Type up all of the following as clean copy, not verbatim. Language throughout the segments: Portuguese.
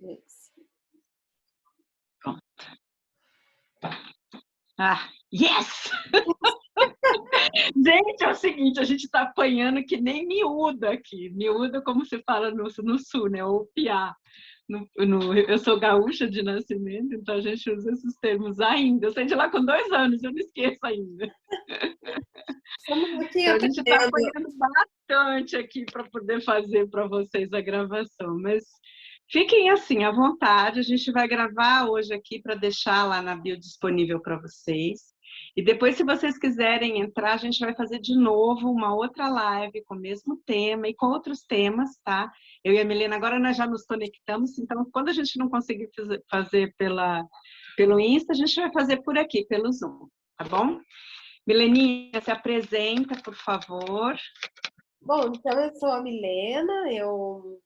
Isso. Ah, yes! Gente, é o seguinte, a gente tá apanhando que nem miúda aqui. Miúda, como se fala no sul, né? Ou piá. Eu sou gaúcha de nascimento, então a gente usa esses termos ainda. Eu saí de lá com 2 anos, eu não esqueço ainda. Estamos aqui Então a gente está aprendendo. apanhando bastante aqui para poder fazer para vocês a gravação, mas fiquem assim à vontade. A gente vai gravar hoje aqui para deixar lá na bio disponível para vocês. E depois, se vocês quiserem entrar, a gente vai fazer de novo uma outra live com o mesmo tema e com outros temas, tá? Eu e a Milena agora nós já nos conectamos, então quando a gente não conseguir fazer pelo Insta, a gente vai fazer por aqui, pelo Zoom, tá bom? Mileninha, se apresenta, por favor. Bom, então eu sou a Milena, eu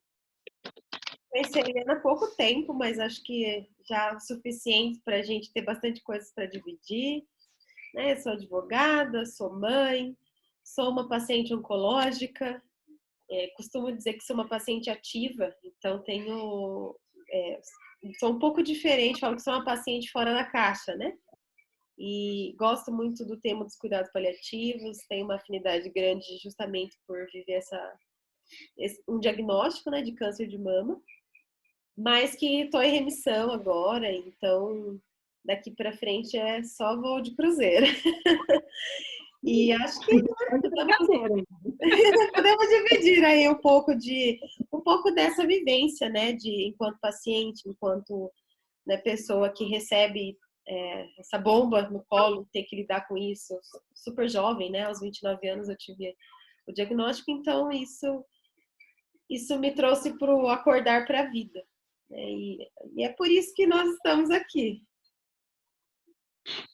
conheci a Milena há pouco tempo, mas acho que já é suficiente para a gente ter bastante coisas para dividir. Né? Eu sou advogada, sou mãe, sou uma paciente oncológica, costumo dizer que sou uma paciente ativa, então sou um pouco diferente, falo que sou uma paciente fora da caixa, né? E gosto muito do tema dos cuidados paliativos, tenho uma afinidade grande justamente por viver um diagnóstico, né, de câncer de mama, mas que estou em remissão agora, então daqui para frente é só voo de cruzeiro. E acho que podemos dividir aí um pouco dessa vivência, né, de enquanto paciente, enquanto, né, pessoa que recebe essa bomba no colo, ter que lidar com isso, super jovem, né, aos 29 anos eu tive o diagnóstico, então isso me trouxe para o acordar para a vida, né, e é por isso que nós estamos aqui.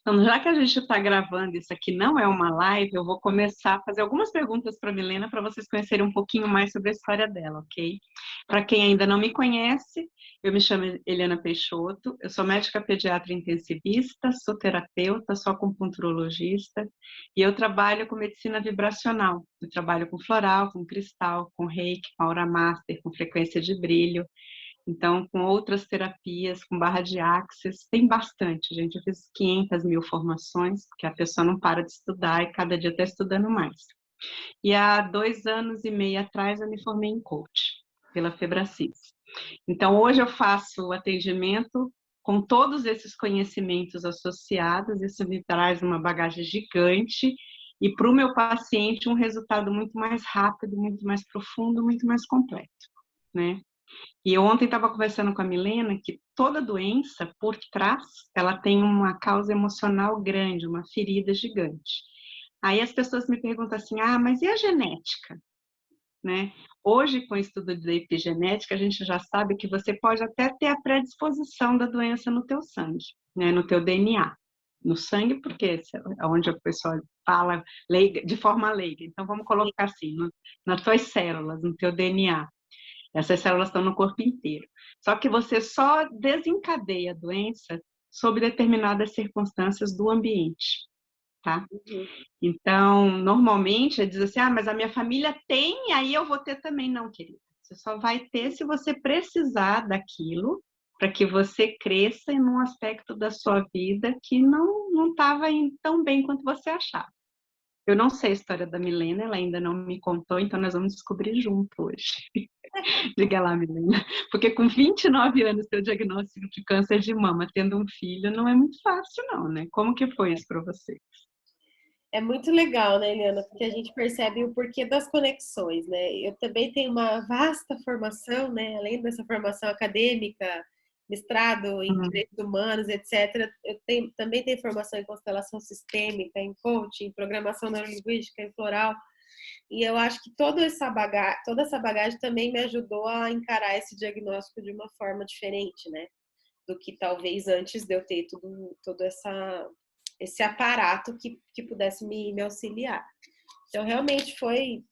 Então, já que a gente está gravando isso aqui, não é uma live, eu vou começar a fazer algumas perguntas para a Milena para vocês conhecerem um pouquinho mais sobre a história dela, ok? Para quem ainda não me conhece, eu me chamo Eliana Peixoto, eu sou médica pediatra intensivista, sou terapeuta, sou acupunturologista e eu trabalho com medicina vibracional. Eu trabalho com floral, com cristal, com reiki, com aura master, com frequência de brilho. Então, com outras terapias, com barra de axis, tem bastante, gente. Eu fiz 500 mil formações, porque a pessoa não para de estudar e cada dia está estudando mais. E há 2 anos e meio atrás eu me formei em coach, pela Febracis. Então, hoje eu faço atendimento com todos esses conhecimentos associados, isso me traz uma bagagem gigante e para o meu paciente um resultado muito mais rápido, muito mais profundo, muito mais completo, né? E eu ontem estava conversando com a Milena que toda doença, por trás, ela tem uma causa emocional grande, uma ferida gigante. Aí as pessoas me perguntam assim, mas e a genética? Né? Hoje, com o estudo da epigenética, a gente já sabe que você pode até ter a predisposição da doença no teu sangue, né? No teu DNA. No sangue, porque é onde a pessoa fala leiga, de forma leiga. Então, vamos colocar assim, nas tuas células, no teu DNA. Essas células estão no corpo inteiro. Só que você só desencadeia a doença sob determinadas circunstâncias do ambiente, tá? Uhum. Então, normalmente, diz assim, mas a minha família tem, aí eu vou ter também. Não, querida. Você só vai ter se você precisar daquilo para que você cresça em um aspecto da sua vida que não estava indo tão bem quanto você achava. Eu não sei a história da Milena, ela ainda não me contou, então nós vamos descobrir junto hoje. Diga lá, Milena. Porque com 29 anos, ter o diagnóstico de câncer de mama, tendo um filho, não é muito fácil, não, né? Como que foi isso para você? É muito legal, né, Eliana? Porque a gente percebe o porquê das conexões, né? Eu também tenho uma vasta formação, né? Além dessa formação acadêmica, mestrado em direitos humanos, etc. Também tenho formação em constelação sistêmica, em coaching, em programação neurolinguística, em floral. E eu acho que toda essa bagagem também me ajudou a encarar esse diagnóstico de uma forma diferente, né? Do que talvez antes de eu ter todo esse aparato que pudesse me auxiliar. Então, realmente foi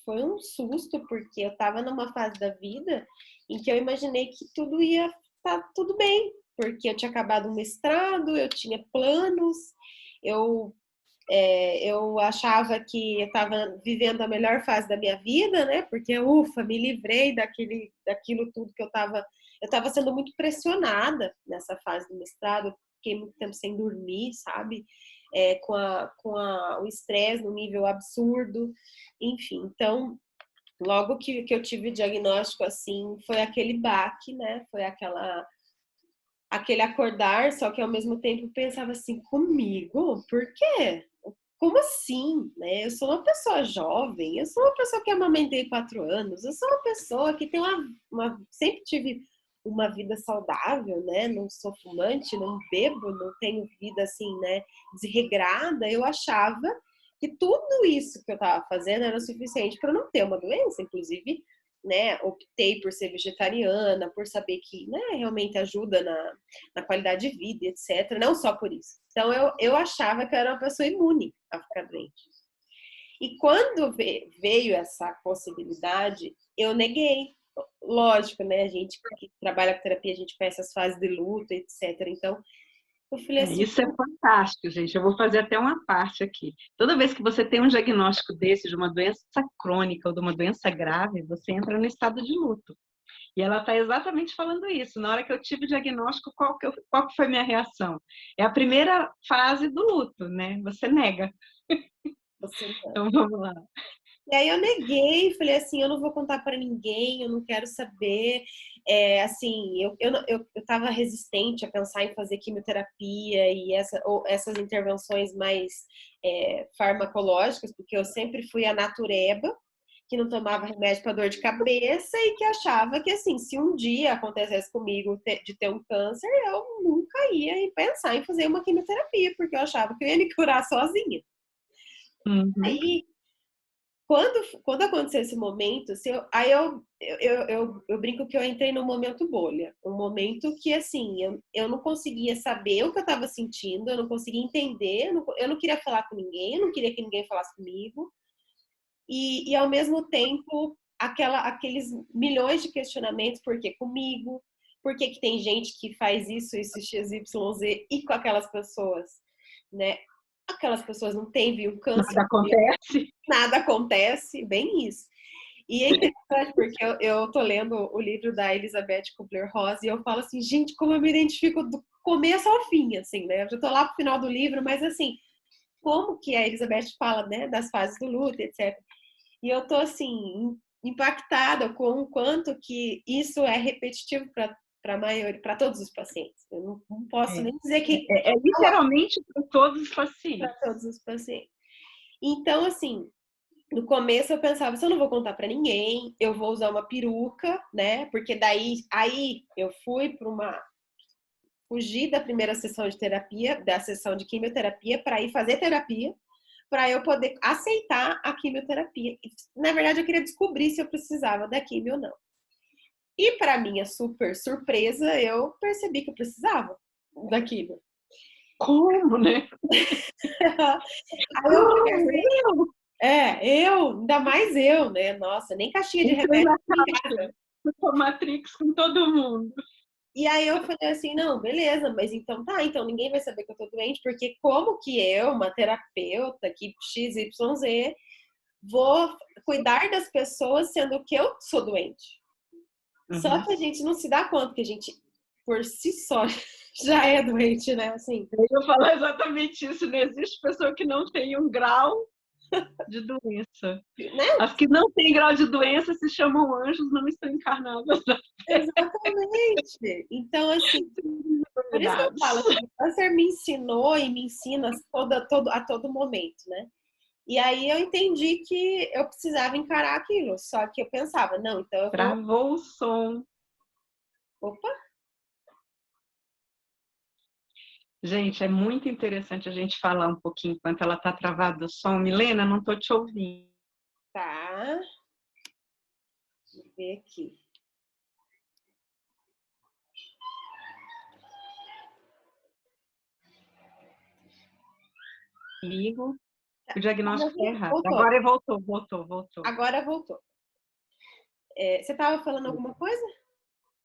um susto, porque eu estava numa fase da vida em que eu imaginei que tudo ia estar tudo bem, porque eu tinha acabado um mestrado, eu tinha planos, eu Eu achava que eu estava vivendo a melhor fase da minha vida, né? Porque, ufa, me livrei daquilo tudo que eu estava sendo muito pressionada nessa fase do mestrado, fiquei muito tempo sem dormir, sabe? O estresse no nível absurdo, enfim. Então, logo que eu tive o diagnóstico, assim, foi aquele baque, né? Foi aquele acordar, só que ao mesmo tempo pensava assim, comigo? Por quê? Como assim? Né? Eu sou uma pessoa jovem, eu sou uma pessoa que amamentei 4 anos, eu sou uma pessoa que tem sempre tive uma vida saudável, né? Não sou fumante, não bebo, não tenho vida assim, né, desregrada. Eu achava que tudo isso que eu estava fazendo era o suficiente para não ter uma doença, inclusive, né? Optei por ser vegetariana, por saber que, né, realmente ajuda na qualidade de vida, etc. Não só por isso. Então, eu achava que eu era uma pessoa imune a ficar doente. E quando veio essa possibilidade, eu neguei. Lógico, né? A gente que trabalha com terapia, a gente conhece as fases de luto, etc. Então, eu falei assim. Isso é fantástico, gente. Eu vou fazer até uma parte aqui. Toda vez que você tem um diagnóstico desse, de uma doença crônica ou de uma doença grave, você entra no estado de luto. E ela está exatamente falando isso. Na hora que eu tive o diagnóstico, qual que foi a minha reação? É a primeira fase do luto, né? Você nega. Então vamos lá. E aí eu neguei, falei assim, eu não vou contar para ninguém, eu não quero saber. Assim, eu estava resistente a pensar em fazer quimioterapia e essas intervenções mais farmacológicas, porque eu sempre fui a natureba, que não tomava remédio para dor de cabeça e que achava que, assim, se um dia acontecesse comigo de ter um câncer, eu nunca ia pensar em fazer uma quimioterapia, porque eu achava que eu ia me curar sozinha. Uhum. Aí, quando aconteceu esse momento, aí eu brinco que eu entrei num momento bolha. Um momento que, assim, eu não conseguia saber o que eu estava sentindo, eu não conseguia entender, eu não queria falar com ninguém, eu não queria que ninguém falasse comigo. E ao mesmo tempo, aqueles milhões de questionamentos, por que comigo? Por que tem gente que faz isso, XYZ, e com aquelas pessoas, né? Aquelas pessoas não têm um câncer. Nada acontece. Nada acontece, bem isso. E é interessante porque eu tô lendo o livro da Elizabeth Kubler-Ross e eu falo assim, gente, como eu me identifico do começo ao fim, assim, né? Eu já tô lá pro final do livro, mas assim, como que a Elizabeth fala, né, das fases do luto, etc. E eu tô assim impactada com o quanto que isso é repetitivo para todos os pacientes. Eu não posso nem dizer que é literalmente para todos os pacientes. para todos os pacientes. Então, assim, no começo eu pensava, se eu não vou contar para ninguém, eu vou usar uma peruca, né? Porque daí aí eu fugir da primeira sessão de terapia, da sessão de quimioterapia para ir fazer terapia, para eu poder aceitar a quimioterapia. Na verdade, eu queria descobrir se eu precisava da quimio ou não. E para minha super surpresa, eu percebi que eu precisava da quimio. Como, né? Aí eu comecei, ainda mais eu, né? Nossa, nem caixinha de remédio em casa. Matrix com todo mundo. E aí eu falei assim, não, beleza, mas então tá, então ninguém vai saber que eu tô doente, porque como que eu, uma terapeuta que XYZ, vou cuidar das pessoas sendo que eu sou doente? Uhum. Só que a gente não se dá conta que a gente, por si só, já é doente, né? Assim. Eu ia falar exatamente isso, não existe pessoa que não tenha um grau de doença. Né? As que não têm grau de doença se chamam anjos, não estão encarnadas. Exatamente. Então, assim, por isso que eu falo, assim, o câncer me ensinou e me ensina a todo momento, né? E aí eu entendi que eu precisava encarar aquilo. Só que eu pensava, não, então eu vou. Travou o som. Opa! Gente, é muito interessante a gente falar um pouquinho enquanto ela está travada o som. Milena, não estou te ouvindo. Tá. Deixa eu ver aqui. Ligo. O diagnóstico está errado. Voltou. Agora voltou. Agora voltou. Você estava falando alguma coisa?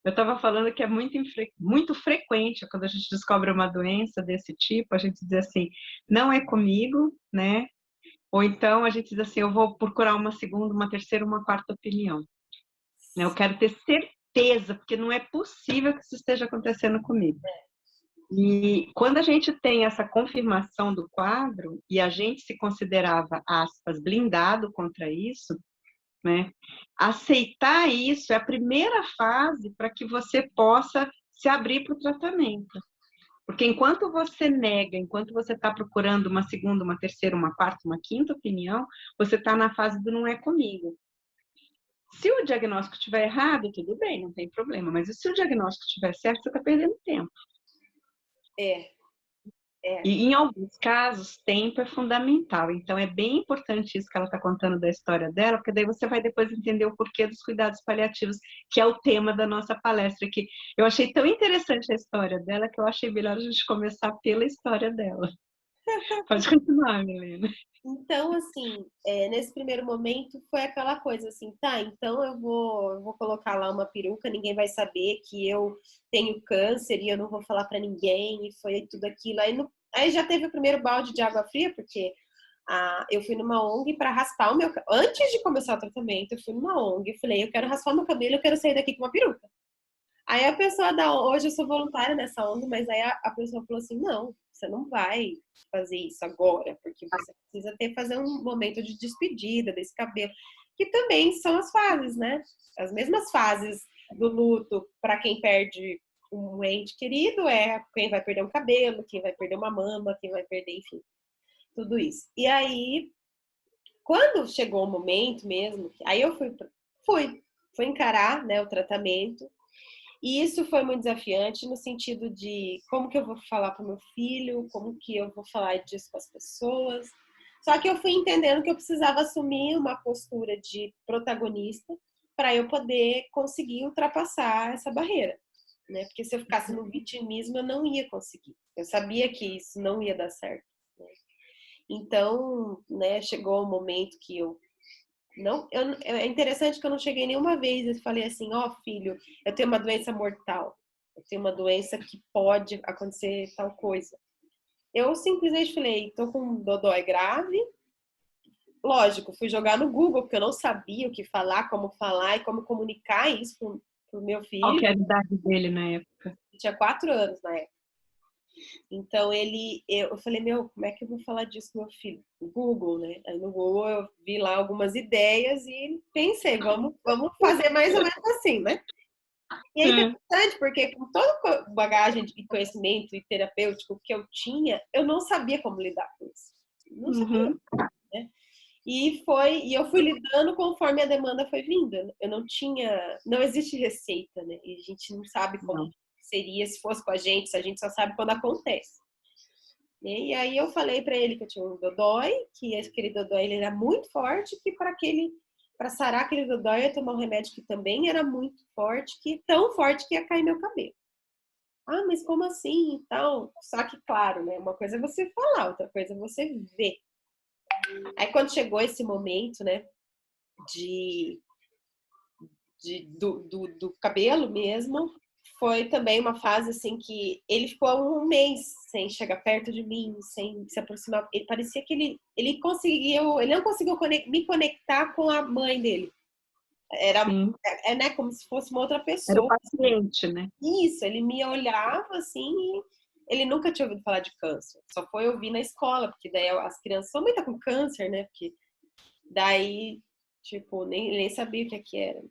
Eu estava falando que é muito frequente quando a gente descobre uma doença desse tipo, a gente diz assim, não é comigo, né? Ou então a gente diz assim, eu vou procurar uma segunda, uma terceira, uma quarta opinião. Eu quero ter certeza, porque não é possível que isso esteja acontecendo comigo. E quando a gente tem essa confirmação do quadro, e a gente se considerava, aspas, blindado contra isso, né? Aceitar isso é a primeira fase para que você possa se abrir para o tratamento. Porque enquanto você nega, enquanto você está procurando uma segunda, uma terceira, uma quarta, uma quinta opinião, você está na fase do não é comigo. Se o diagnóstico estiver errado, tudo bem, não tem problema. Mas se o diagnóstico estiver certo, você está perdendo tempo. E em alguns casos, tempo é fundamental. Então, é bem importante isso que ela está contando da história dela, porque daí você vai depois entender o porquê dos cuidados paliativos, que é o tema da nossa palestra aqui. Eu achei tão interessante a história dela, que eu achei melhor a gente começar pela história dela. Pode continuar, Milena. Então, assim, nesse primeiro momento foi aquela coisa assim, tá, então eu vou colocar lá uma peruca, ninguém vai saber que eu tenho câncer e eu não vou falar para ninguém, e foi tudo aquilo. Aí já teve o primeiro balde de água fria, porque eu fui numa ONG para raspar o meu... Antes de começar o tratamento, eu fui numa ONG e falei, eu quero raspar meu cabelo, eu quero sair daqui com uma peruca. Aí a pessoa hoje eu sou voluntária nessa ONG, mas aí a pessoa falou assim, não, você não vai fazer isso agora, porque você precisa fazer um momento de despedida desse cabelo, que também são as fases, né? As mesmas fases do luto para quem perde um ente querido, quem vai perder um cabelo, quem vai perder uma mama, quem vai perder, enfim, tudo isso. E aí, quando chegou o momento mesmo, aí eu fui encarar, né, o tratamento. E isso foi muito desafiante no sentido de como que eu vou falar para o meu filho, como que eu vou falar disso com as pessoas. Só que eu fui entendendo que eu precisava assumir uma postura de protagonista para eu poder conseguir ultrapassar essa barreira, né? Porque se eu ficasse no vitimismo, eu não ia conseguir. Eu sabia que isso não ia dar certo, né? Então, né, chegou o momento que é interessante que eu não cheguei nenhuma vez e falei assim, ó, filho, eu tenho uma doença mortal, eu tenho uma doença que pode acontecer tal coisa. Eu simplesmente falei, tô com um dodói grave. Lógico, fui jogar no Google, porque eu não sabia o que falar e como comunicar isso pro meu Qual filho. que era a idade dele na época? Ele tinha 4 anos na época. Então eu falei, como é que eu vou falar disso pro meu filho? No Google, né? Aí no Google eu vi lá algumas ideias e pensei, vamos fazer mais ou menos assim, né? E é interessante porque com toda a bagagem de conhecimento e terapêutico que eu tinha, eu não sabia como lidar com isso. Não sabia, né? E eu fui lidando conforme a demanda foi vindo. Eu não existe receita, né? E a gente não sabe como seria se fosse com a gente, se a gente só sabe quando acontece. E aí eu falei para ele que eu tinha um dodói, que aquele dodói ele era muito forte, que para sarar aquele dodói eu ia tomar um remédio que também era muito forte, que tão forte que ia cair meu cabelo. Ah, mas como assim e tal? Só que, claro, né? Uma coisa é você falar, outra coisa é você ver. Aí quando chegou esse momento, né, do cabelo mesmo, foi também uma fase assim que ele ficou um mês sem chegar perto de mim, sem se aproximar. Ele parecia que ele não conseguiu me conectar com a mãe dele. Era né, como se fosse uma outra pessoa. Era o paciente, né? Isso, ele me olhava assim e ele nunca tinha ouvido falar de câncer. Só foi ouvir na escola, porque daí as crianças são muito com câncer, né? Porque daí, tipo, nem sabia o que era.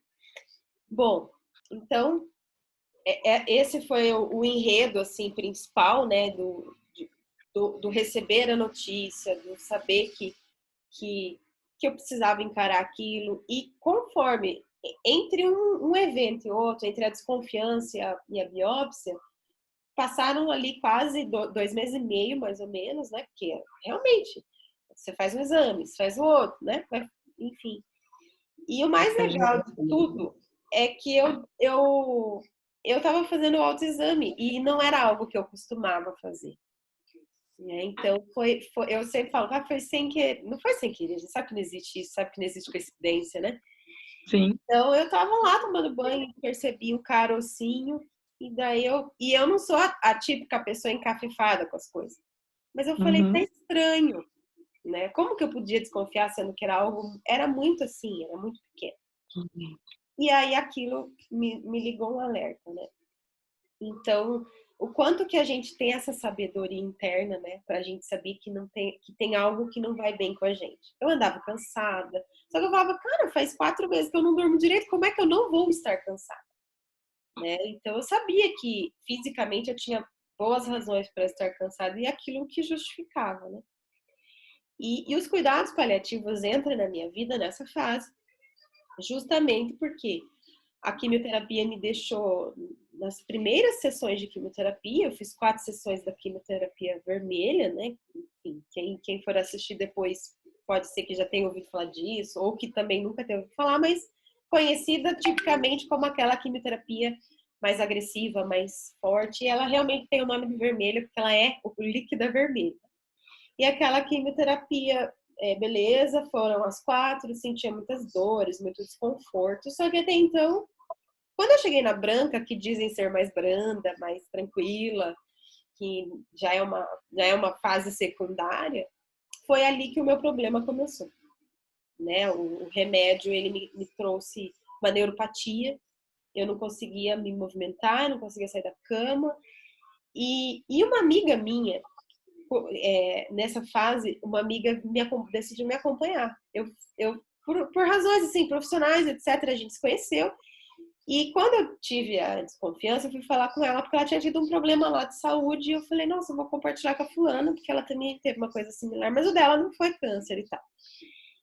Bom, então esse foi o enredo assim principal, né, do receber a notícia, do saber que eu precisava encarar aquilo, e conforme entre um evento e outro, entre a desconfiança e a biópsia, passaram ali quase 2 meses e meio, mais ou menos, né, porque realmente você faz um exame, você faz o outro, né, enfim. E o mais legal de tudo é que eu estava fazendo o autoexame e não era algo que eu costumava fazer. Então, eu sempre falo, foi sem querer. Não foi sem querer, a gente sabe que não existe isso, sabe que não existe coincidência, né? Sim. Então, eu tava lá tomando banho, percebi o carocinho, e daí eu não sou a típica pessoa encafifada com as coisas. Mas eu falei, tá Uhum. estranho, né? Como que eu podia desconfiar, sendo que era algo, era muito assim, era muito pequeno. E aí aquilo me ligou um alerta, né? Então, o quanto que a gente tem essa sabedoria interna, né, pra gente saber que tem algo que não vai bem com a gente. Eu andava cansada, só que eu falava, cara, faz 4 meses que eu não durmo direito, como é que eu não vou estar cansada? Né? Então, eu sabia que fisicamente eu tinha boas razões para estar cansada e aquilo que justificava, né? E os cuidados paliativos entram na minha vida nessa fase, justamente porque a quimioterapia me deixou nas primeiras sessões de quimioterapia, eu fiz 4 sessões da quimioterapia vermelha, né? Enfim, quem for assistir depois pode ser que já tenha ouvido falar disso, ou que também nunca tenha ouvido falar, mas conhecida tipicamente como aquela quimioterapia mais agressiva, mais forte, e ela realmente tem o nome de vermelha, porque ela é o líquida vermelha. E aquela quimioterapia, beleza, foram as 4, sentia muitas dores, muito desconforto, só que até então quando eu cheguei na branca, que dizem ser mais branda, mais tranquila, que já é uma fase secundária, foi ali que o meu problema começou. Né? O remédio ele me trouxe uma neuropatia, eu não conseguia me movimentar, não conseguia sair da cama. E uma amiga minha, nessa fase, uma amiga decidiu me acompanhar. Por razões assim, profissionais, etc., a gente se conheceu. E quando eu tive a desconfiança, eu fui falar com ela, porque ela tinha tido um problema lá de saúde, e eu falei, nossa, eu vou compartilhar com a fulana, porque ela também teve uma coisa similar, mas o dela não foi câncer e tal.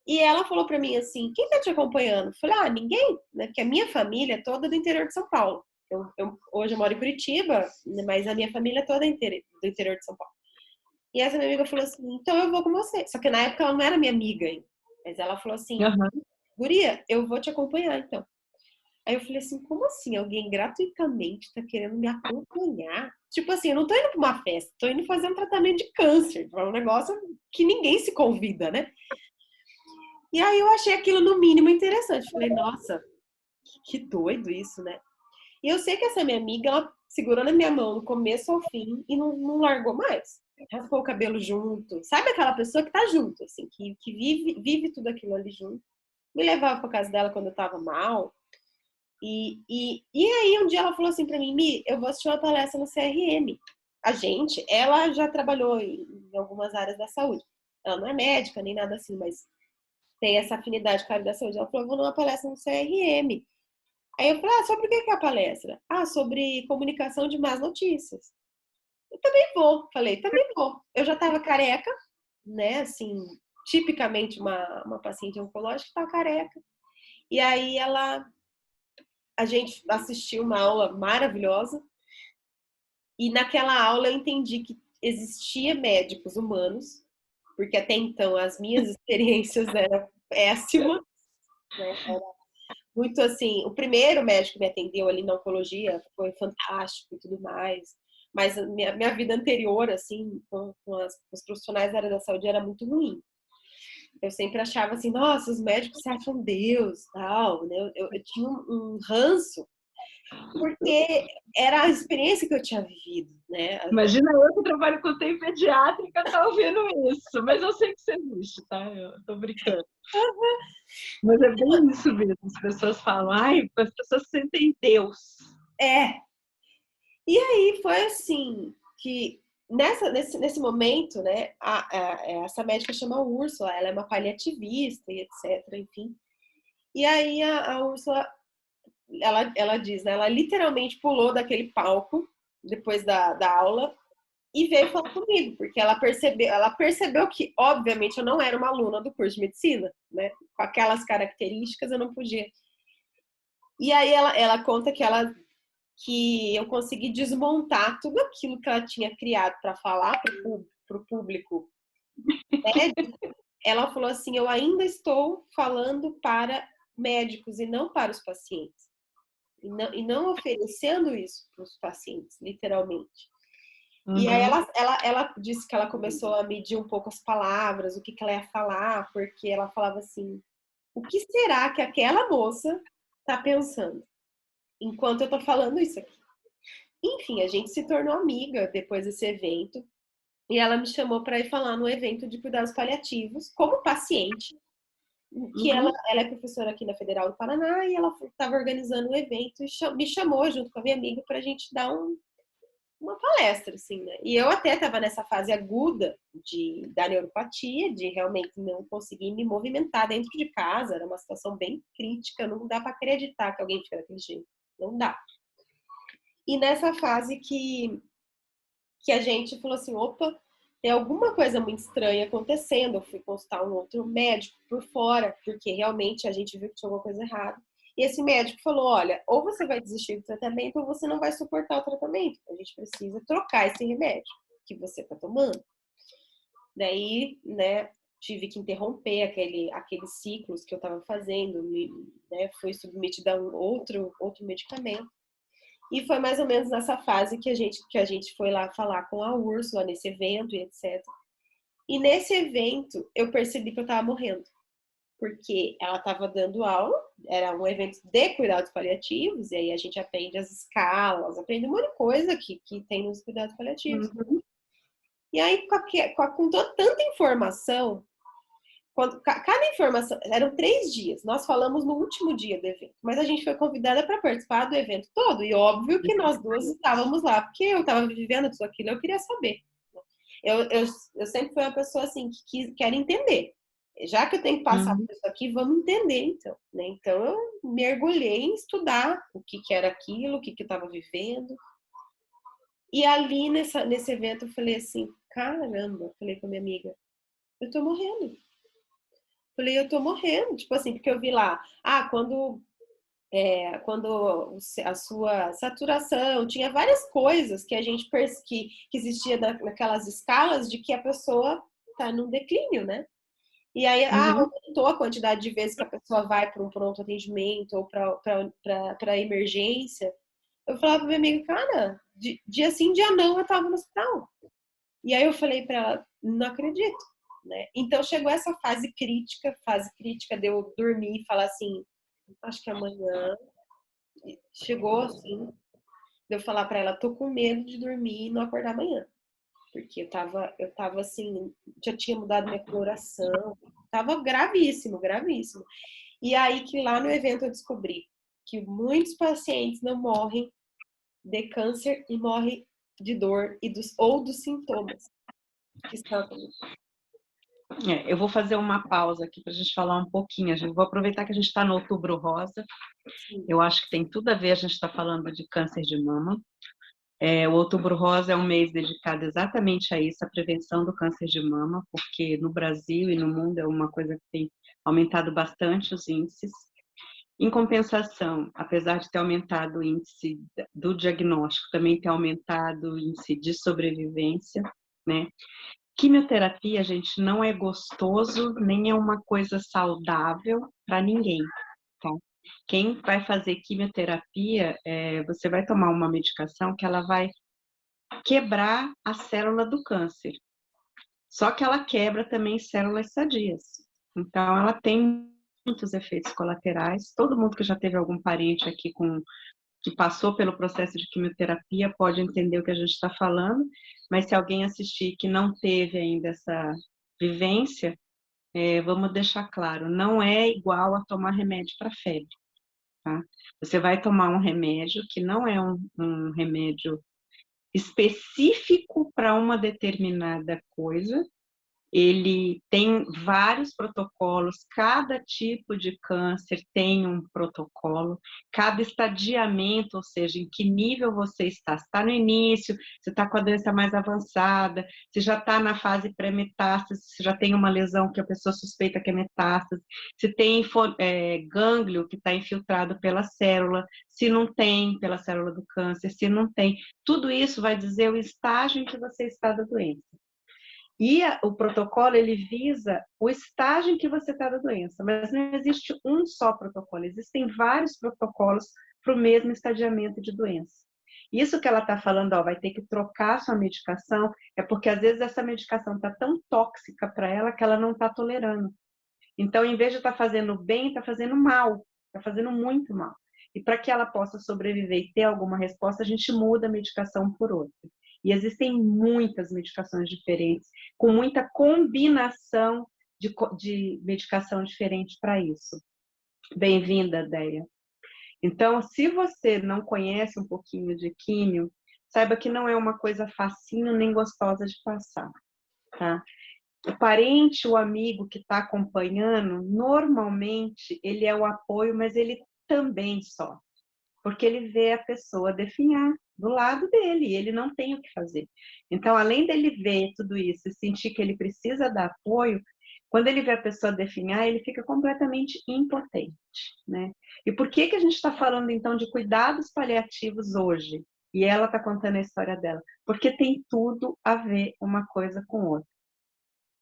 E ela falou pra mim assim, quem tá te acompanhando? Eu falei, ninguém, né? Porque a minha família é toda do interior de São Paulo. Hoje eu moro em Curitiba, mas a minha família é toda do interior de São Paulo. E essa minha amiga falou assim, então eu vou com você. Só que na época ela não era minha amiga ainda. Mas ela falou assim, Uhum. guria, eu vou te acompanhar então. Aí eu falei assim, como assim? Alguém gratuitamente tá querendo me acompanhar? Tipo assim, eu não tô indo pra uma festa, tô indo fazer um tratamento de câncer. É um negócio que ninguém se convida, né? E aí eu achei aquilo no mínimo interessante. Falei, nossa, que doido isso, né? E eu sei que essa minha amiga, ela segurou na minha mão do começo ao fim e não largou mais. Raspou o cabelo junto. Sabe aquela pessoa que tá junto, assim, que vive tudo aquilo ali junto. Me levava pra casa dela quando eu tava mal. E aí um dia ela falou assim pra mim, Mi, eu vou assistir uma palestra no CRM. Ela já trabalhou em algumas áreas da saúde. Ela não é médica nem nada assim, mas tem essa afinidade com a área da saúde. Ela falou, eu vou numa palestra no CRM. Aí eu falei, sobre o que é a palestra? Sobre comunicação de más notícias. Eu também vou, falei, também vou. Eu já tava careca, né, assim, tipicamente uma paciente oncológica que tava careca. E aí a gente assistiu uma aula maravilhosa e naquela aula eu entendi que existia médicos humanos, porque até então as minhas experiências eram péssimas, né? Era muito assim, o primeiro médico que me atendeu ali na oncologia foi fantástico e tudo mais, mas a minha vida anterior, assim, com os profissionais da área da saúde era muito ruim. Eu sempre achava assim, nossa, os médicos se acham Deus, tal, né? Eu tinha um ranço porque era a experiência que eu tinha vivido, né? Imagina eu que trabalho com TI pediátrica tá ouvindo isso, mas eu sei que você existe, tá? Eu tô brincando. Mas é bem isso mesmo, as pessoas falam, ai, as pessoas sentem Deus. É. E aí foi assim que nesse momento, né? Essa médica chama Úrsula, ela é uma paliativista e etc. Enfim. E aí a Úrsula, ela diz, né? Ela literalmente pulou daquele palco depois da aula e veio falar comigo, porque ela percebeu que, obviamente, eu não era uma aluna do curso de medicina, né? Com aquelas características eu não podia. E aí ela conta que eu consegui desmontar tudo aquilo que ela tinha criado para falar para o público médico. Ela falou assim: eu ainda estou falando para médicos e não para os pacientes. E não oferecendo isso para os pacientes, literalmente. E aí Uhum. ela disse que ela começou a medir um pouco as palavras, o que ela ia falar, porque ela falava assim, o que será que aquela moça tá pensando enquanto eu tô falando isso aqui? Enfim, a gente se tornou amiga depois desse evento e ela me chamou para ir falar no evento de cuidados paliativos como paciente, que Uhum. ela é professora aqui na Federal do Paraná e ela estava organizando um evento e me chamou junto com a minha amiga para a gente dar uma palestra, assim, né? E eu até estava nessa fase aguda da neuropatia, de realmente não conseguir me movimentar dentro de casa, era uma situação bem crítica, não dá para acreditar que alguém fica daquele jeito, não dá. E nessa fase que a gente falou assim, opa, tem alguma coisa muito estranha acontecendo. Eu fui consultar um outro médico por fora, porque realmente a gente viu que tinha alguma coisa errada. E esse médico falou, olha, ou você vai desistir do tratamento ou você não vai suportar o tratamento. A gente precisa trocar esse remédio que você está tomando. Daí, né, tive que interromper aqueles ciclos que eu estava fazendo, né, fui submetida a um outro medicamento. E foi mais ou menos nessa fase que a gente foi lá falar com a Úrsula, nesse evento e etc. E nesse evento eu percebi que eu estava morrendo. Porque ela estava dando aula, era um evento de cuidados paliativos, e aí a gente aprende as escalas, aprende um monte de coisa que tem nos cuidados paliativos. Uhum. E aí, com toda tanta informação, cada informação, eram 3 dias, nós falamos no último dia do evento, mas a gente foi convidada para participar do evento todo, e óbvio que nós duas estávamos lá, porque eu estava vivendo tudo aquilo, eu queria saber. Eu sempre fui uma pessoa assim, que quer entender. Já que eu tenho que passar Uhum. por isso aqui, vamos entender então. Né? Então eu mergulhei em estudar o que era aquilo, o que eu estava vivendo. E ali nesse evento eu falei assim, caramba, falei com a minha amiga, eu tô morrendo. Falei, eu tô morrendo. Tipo assim, porque eu vi lá, quando a sua saturação, tinha várias coisas que a gente que existia naquelas escalas de que a pessoa tá num declínio, né? E aí, Uhum. aumentou a quantidade de vezes que a pessoa vai para um pronto atendimento ou para emergência. Eu falava pra minha amiga, cara, dia sim, dia não, eu tava no hospital. E aí eu falei para ela, não acredito, né? Então chegou essa fase crítica de eu dormir e falar assim, acho que amanhã. Chegou assim, de eu falar para ela, tô com medo de dormir e não acordar amanhã. Porque eu tava assim, já tinha mudado minha coloração, tava gravíssimo, gravíssimo. E aí que lá no evento eu descobri que muitos pacientes não morrem de câncer e morrem de dor ou dos sintomas que estão acontecendo. Eu vou fazer uma pausa aqui para a gente falar um pouquinho. Vou aproveitar que a gente está no Outubro Rosa. Sim. Eu acho que tem tudo a ver, a gente está falando de câncer de mama. O Outubro Rosa é um mês dedicado exatamente a isso, a prevenção do câncer de mama, porque no Brasil e no mundo é uma coisa que tem aumentado bastante os índices. Em compensação, apesar de ter aumentado o índice do diagnóstico, também tem aumentado o índice de sobrevivência, né? Quimioterapia, gente, não é gostoso, nem é uma coisa saudável para ninguém, tá? Quem vai fazer quimioterapia, você vai tomar uma medicação que ela vai quebrar a célula do câncer. Só que ela quebra também células sadias. Então, ela tem muitos efeitos colaterais. Todo mundo que já teve algum parente aqui que passou pelo processo de quimioterapia pode entender o que a gente está falando, mas se alguém assistir que não teve ainda essa vivência, vamos deixar claro, não é igual a tomar remédio para febre, tá? Você vai tomar um remédio que não é um remédio específico para uma determinada coisa, ele tem vários protocolos, cada tipo de câncer tem um protocolo, cada estadiamento, ou seja, em que nível você está. Se está no início, se está com a doença mais avançada, se já está na fase pré-metástase, se já tem uma lesão que a pessoa suspeita que é metástase, se tem gânglio que está infiltrado pela célula, se não tem pela célula do câncer, se não tem. Tudo isso vai dizer o estágio em que você está da doença. E o protocolo, ele visa o estágio em que você está da doença, mas não existe um só protocolo, existem vários protocolos para o mesmo estadiamento de doença. Isso que ela está falando, vai ter que trocar sua medicação, é porque às vezes essa medicação está tão tóxica para ela que ela não está tolerando. Então, em vez de estar fazendo bem, está fazendo mal, está fazendo muito mal. E para que ela possa sobreviver e ter alguma resposta, a gente muda a medicação por outra. E existem muitas medicações diferentes, com muita combinação de medicação diferente para isso. Bem-vinda, Deia. Então, se você não conhece um pouquinho de químio, saiba que não é uma coisa facinho nem gostosa de passar, tá? O parente, o amigo que está acompanhando, normalmente ele é o apoio, mas ele também sofre, porque ele vê a pessoa definhar do lado dele, e ele não tem o que fazer. Então, além dele ver tudo isso e sentir que ele precisa dar apoio, quando ele vê a pessoa definhar, ele fica completamente impotente, né? E por que a gente está falando, então, de cuidados paliativos hoje? E ela está contando a história dela. Porque tem tudo a ver uma coisa com outra.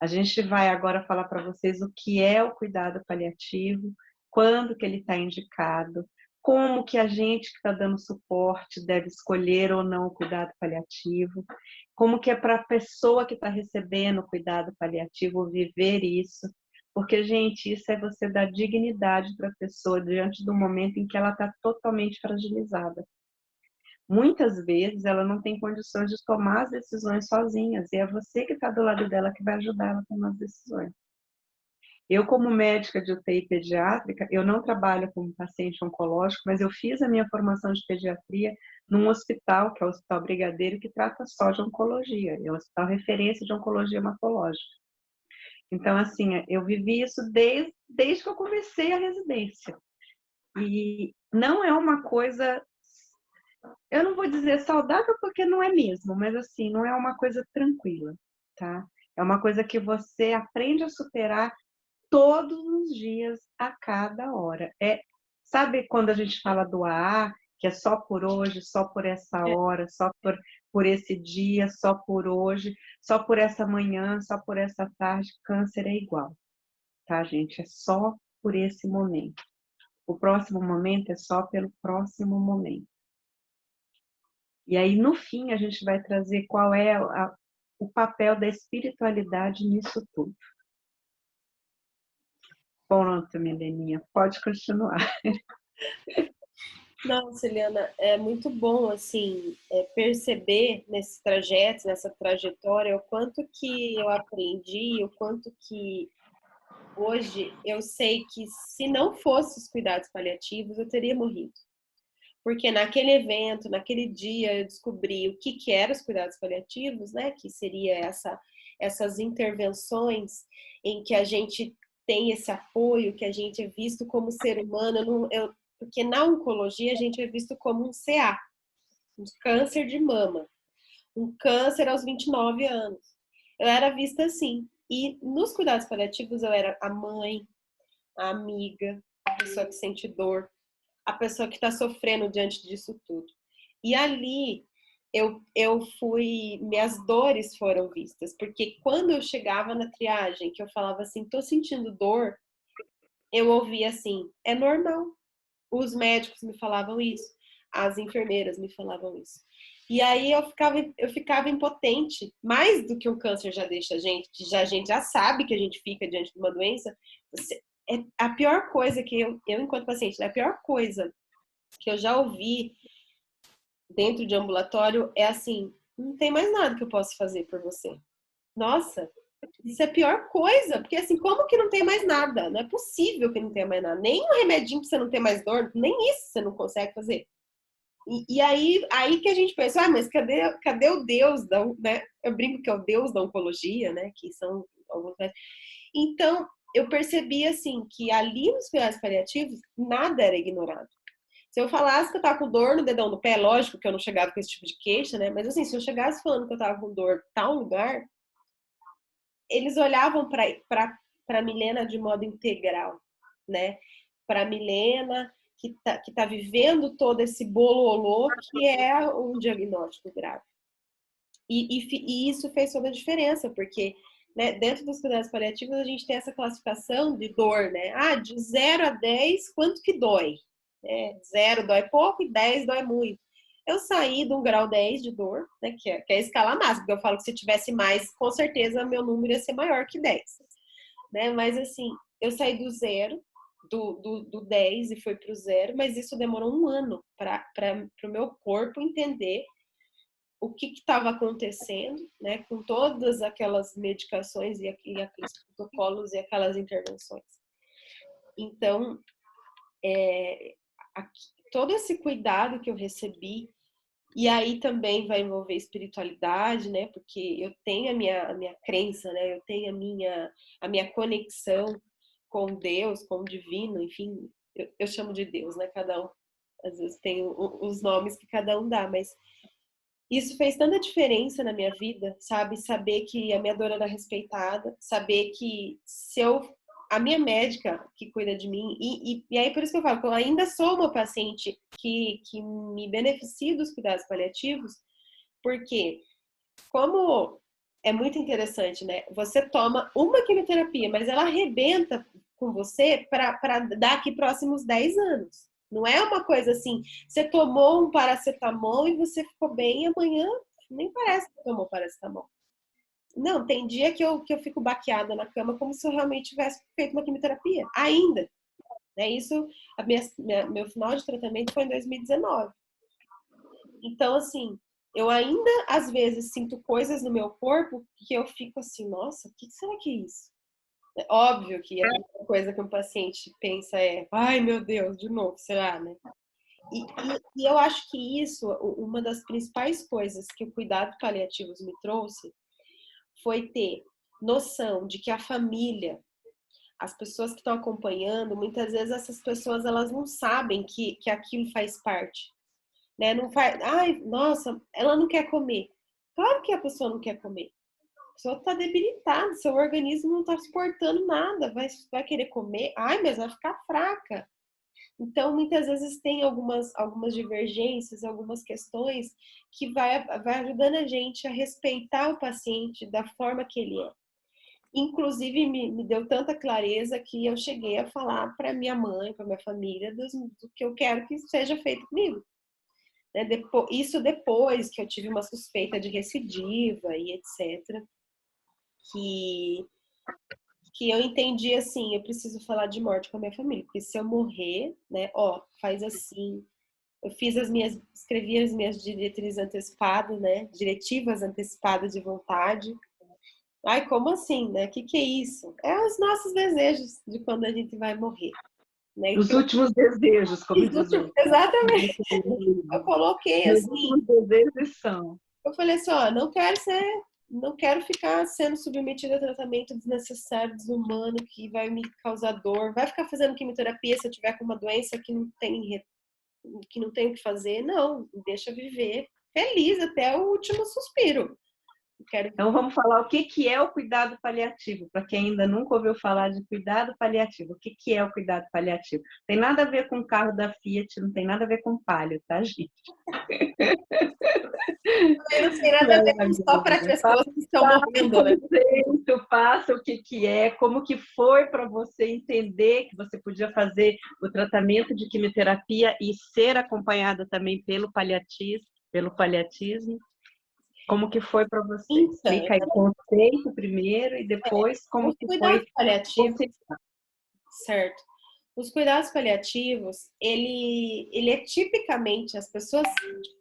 A gente vai agora falar para vocês o que é o cuidado paliativo, quando que ele está indicado, como que a gente que está dando suporte deve escolher ou não o cuidado paliativo, como que é para a pessoa que está recebendo o cuidado paliativo viver isso, porque, gente, isso é você dar dignidade para a pessoa diante do momento em que ela está totalmente fragilizada. Muitas vezes ela não tem condições de tomar as decisões sozinhas, e é você que está do lado dela que vai ajudar ela a tomar as decisões. Eu, como médica de UTI pediátrica, eu não trabalho como paciente oncológico, mas eu fiz a minha formação de pediatria num hospital, que é o Hospital Brigadeiro, que trata só de oncologia, é o hospital referência de oncologia hematológica. Então, assim, eu vivi isso desde que eu comecei a residência. E não é uma coisa, eu não vou dizer saudável porque não é mesmo, mas assim, não é uma coisa tranquila, tá? É uma coisa que você aprende a superar todos os dias, a cada hora. Sabe quando a gente fala do AA, que é só por hoje, só por essa hora, só por esse dia, só por hoje, só por essa manhã, só por essa tarde? Câncer é igual, tá, gente? É só por esse momento. O próximo momento é só pelo próximo momento. E aí, no fim, a gente vai trazer qual é o papel da espiritualidade nisso tudo. Pronto, Mileninha, pode continuar. Nossa, Eliana, é muito bom, assim, perceber nesse trajeto, nessa trajetória, o quanto que eu aprendi, o quanto que hoje eu sei que se não fosse os cuidados paliativos, eu teria morrido. Porque naquele evento, naquele dia, eu descobri o que eram os cuidados paliativos, né? Que seria essas intervenções em que a gente tem esse apoio, que a gente é visto como ser humano. Porque na oncologia a gente é visto como um CA, um câncer de mama, um câncer aos 29 anos. Eu era vista assim. E nos cuidados paliativos eu era a mãe, a amiga, a pessoa que sente dor, a pessoa que está sofrendo diante disso tudo. E ali eu fui, minhas dores foram vistas, porque quando eu chegava na triagem, que eu falava assim, tô sentindo dor, eu ouvia assim, é normal. Os médicos me falavam isso, as enfermeiras me falavam isso. E aí eu ficava impotente, mais do que o câncer já deixa a gente, a gente já sabe que a gente fica diante de uma doença. É a pior coisa que eu enquanto paciente, a pior coisa que eu já ouvi dentro de ambulatório é assim, não tem mais nada que eu possa fazer por você. Nossa, isso é a pior coisa, porque assim, como que não tem mais nada? Não é possível que não tenha mais nada. Nem um remedinho pra você não ter mais dor, nem isso você não consegue fazer. E aí que a gente pensa, mas cadê o Deus da, né? Eu brinco que é o Deus da oncologia, né? Que são alguns. Então, eu percebi assim que ali nos cuidados paliativos nada era ignorado. Se eu falasse que eu tava com dor no dedão do pé, lógico que eu não chegava com esse tipo de queixa, né? Mas assim, se eu chegasse falando que eu tava com dor em tal lugar, eles olhavam para Milena de modo integral, né? Para Milena que tá vivendo todo esse bololô que é um diagnóstico grave. E isso fez toda a diferença, porque né, dentro dos cuidados paliativos a gente tem essa classificação de dor, né? Ah, de 0 a 10, quanto que dói? 0 dói pouco e 10 dói muito. Eu saí de um grau 10 de dor, né, que é a escala máxima, porque eu falo que se tivesse mais, com certeza meu número ia ser maior que 10. Né? Mas assim, eu saí do zero, do 10 e foi para o zero, mas isso demorou um ano para o meu corpo entender o que estava acontecendo, né, com todas aquelas medicações e aqueles protocolos e aquelas intervenções. Então, todo esse cuidado que eu recebi, e aí também vai envolver espiritualidade, né, porque eu tenho a minha crença, né, eu tenho a minha conexão com Deus, com o divino, enfim, eu chamo de Deus, né, cada um, às vezes tem os nomes que cada um dá, mas isso fez tanta diferença na minha vida, sabe? Saber que a minha dor era respeitada, saber que a minha médica que cuida de mim, e aí por isso que eu falo que eu ainda sou uma paciente que me beneficia dos cuidados paliativos, porque como é muito interessante, né? Você toma uma quimioterapia, mas ela arrebenta com você para daqui próximos 10 anos. Não é uma coisa assim, você tomou um paracetamol e você ficou bem, e amanhã nem parece que tomou paracetamol. Não, tem dia que eu fico baqueada na cama como se eu realmente tivesse feito uma quimioterapia, ainda. Né? Isso, meu final de tratamento foi em 2019. Então, assim, eu ainda, às vezes, sinto coisas no meu corpo que eu fico assim, nossa, o que será que é isso? É óbvio que a primeira coisa que um paciente pensa é, ai, meu Deus, de novo, será, né? E eu acho que isso, uma das principais coisas que o cuidado paliativos me trouxe foi ter noção de que a família, as pessoas que estão acompanhando, muitas vezes essas pessoas elas não sabem que aquilo faz parte. Né? Não faz, ai, nossa, ela não quer comer. Claro que a pessoa não quer comer. A pessoa está debilitada, seu organismo não está suportando nada, vai querer comer, ai, mas vai ficar fraca. Então, muitas vezes tem algumas divergências, algumas questões que vai ajudando a gente a respeitar o paciente da forma que ele é. Inclusive, me deu tanta clareza que eu cheguei a falar para minha mãe, para minha família, do que eu quero que seja feito comigo. Né? Isso depois que eu tive uma suspeita de recidiva e etc. Que eu entendi assim, eu preciso falar de morte com a minha família, porque se eu morrer, né, ó, faz assim. Eu escrevi as minhas diretrizes antecipadas, né, diretivas antecipadas de vontade. Ai, como assim, né? O que é isso? É os nossos desejos de quando a gente vai morrer. Né? Os últimos desejos, como diz o... Exatamente. Eu coloquei Os assim. últimos desejos são... Eu falei assim, ó, não quero ficar sendo submetida a tratamento desnecessário, desumano, que vai me causar dor. Vai ficar fazendo quimioterapia se eu tiver com uma doença que não tem o que fazer. Não, deixa viver feliz até o último suspiro. Então, vamos falar o que é o cuidado paliativo, para quem ainda nunca ouviu falar de cuidado paliativo. O que é o cuidado paliativo? Tem nada a ver com o carro da Fiat, não tem nada a ver com palio, tá, gente? Não tem nada a ver com só para as pessoas que estão morrendo, né? Passa o que é, como que foi para você entender que você podia fazer o tratamento de quimioterapia e ser acompanhada também pelo paliatismo. Como que foi para você? Então, explica aí o conceito primeiro e depois como que foi paliativos, certo? Os cuidados paliativos, ele é tipicamente, as pessoas,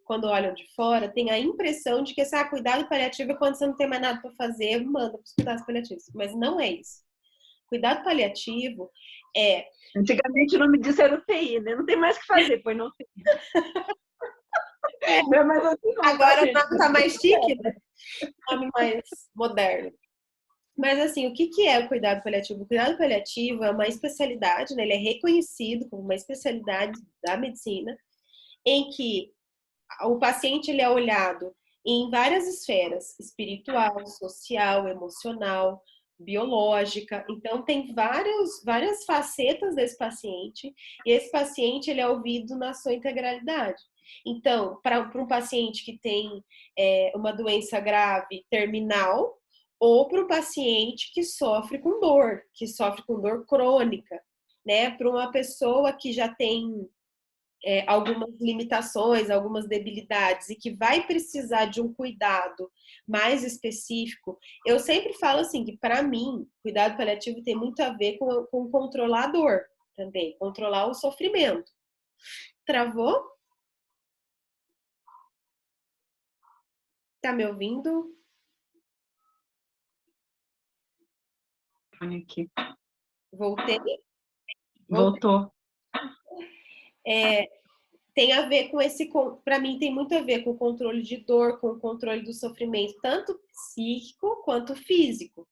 quando olham de fora, têm a impressão de que cuidado paliativo é quando você não tem mais nada para fazer, manda para os cuidados paliativos. Mas não é isso. Cuidado paliativo é... Antigamente o nome disso era UTI, né? Não tem mais o que fazer, pois não tem. Não é mais assim, não, agora o nome tá mais chique, né? Nome mais moderno. Mas, assim, o que é o cuidado paliativo? O cuidado paliativo é uma especialidade, né? Ele é reconhecido como uma especialidade da medicina, em que o paciente ele é olhado em várias esferas, espiritual, social, emocional, biológica. Então, tem várias facetas desse paciente, e esse paciente ele é ouvido na sua integralidade. Então, para um paciente que tem uma doença grave, terminal, ou para um paciente que sofre com dor crônica, né? Para uma pessoa que já tem algumas limitações, algumas debilidades e que vai precisar de um cuidado mais específico, eu sempre falo assim que, para mim, cuidado paliativo tem muito a ver com controlar a dor também, controlar o sofrimento. Travou? Tá me ouvindo? Aqui. Voltei? Voltou. Tem a ver com para mim tem muito a ver com o controle de dor, com o controle do sofrimento, tanto psíquico quanto físico.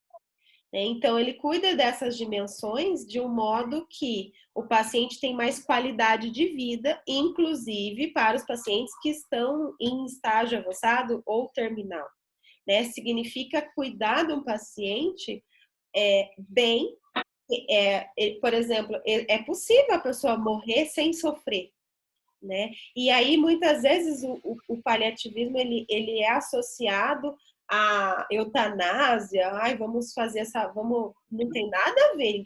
Então, ele cuida dessas dimensões de um modo que o paciente tem mais qualidade de vida, inclusive para os pacientes que estão em estágio avançado ou terminal. Né? Significa cuidar de um paciente bem. Por exemplo, é possível a pessoa morrer sem sofrer. Né? E aí, muitas vezes, o paliativismo ele é associado à eutanásia. Ai, vamos fazer não tem nada a ver,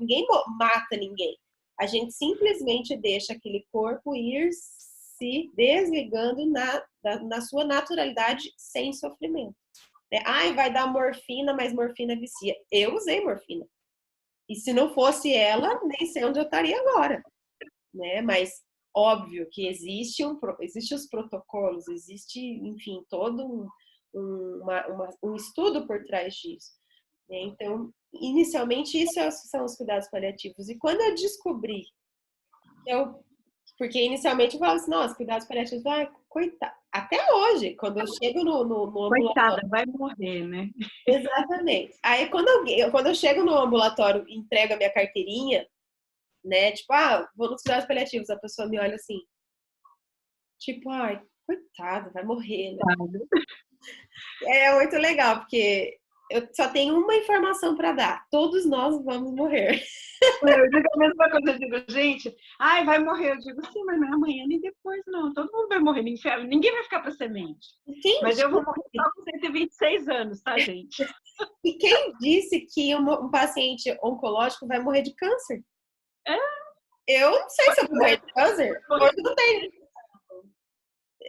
ninguém mata ninguém. A gente simplesmente deixa aquele corpo ir se desligando na sua naturalidade sem sofrimento. Né? Ai, vai dar morfina, mas morfina vicia. Eu usei morfina. E se não fosse ela, nem sei onde eu estaria agora. Né? Mas óbvio que existe os protocolos, existe, enfim, todo um estudo por trás disso. Né? Então, inicialmente, isso são os cuidados paliativos. E quando eu descobri, porque inicialmente eu falava assim, nossa, cuidados paliativos, coitado. Até hoje, quando eu chego no ambulatório... Coitada, vai morrer, né? Exatamente. Aí, quando eu chego no ambulatório e entrego a minha carteirinha, né? Tipo, vou nos cuidados paliativos. A pessoa me olha assim, tipo, ai, coitado, vai morrer, né? É muito legal, porque eu só tenho uma informação para dar. Todos nós vamos morrer. Eu digo a mesma coisa, eu digo, gente, ai, vai morrer. Eu digo, sim, mas não é amanhã nem depois, não. Todo mundo vai morrer no inferno. Ninguém vai ficar para semente. Quem mas disse? eu vou morrer só com 126 anos, tá, gente? E quem disse que um paciente oncológico vai morrer de câncer? Eu não sei se eu vou morrer de câncer. Hoje não tem.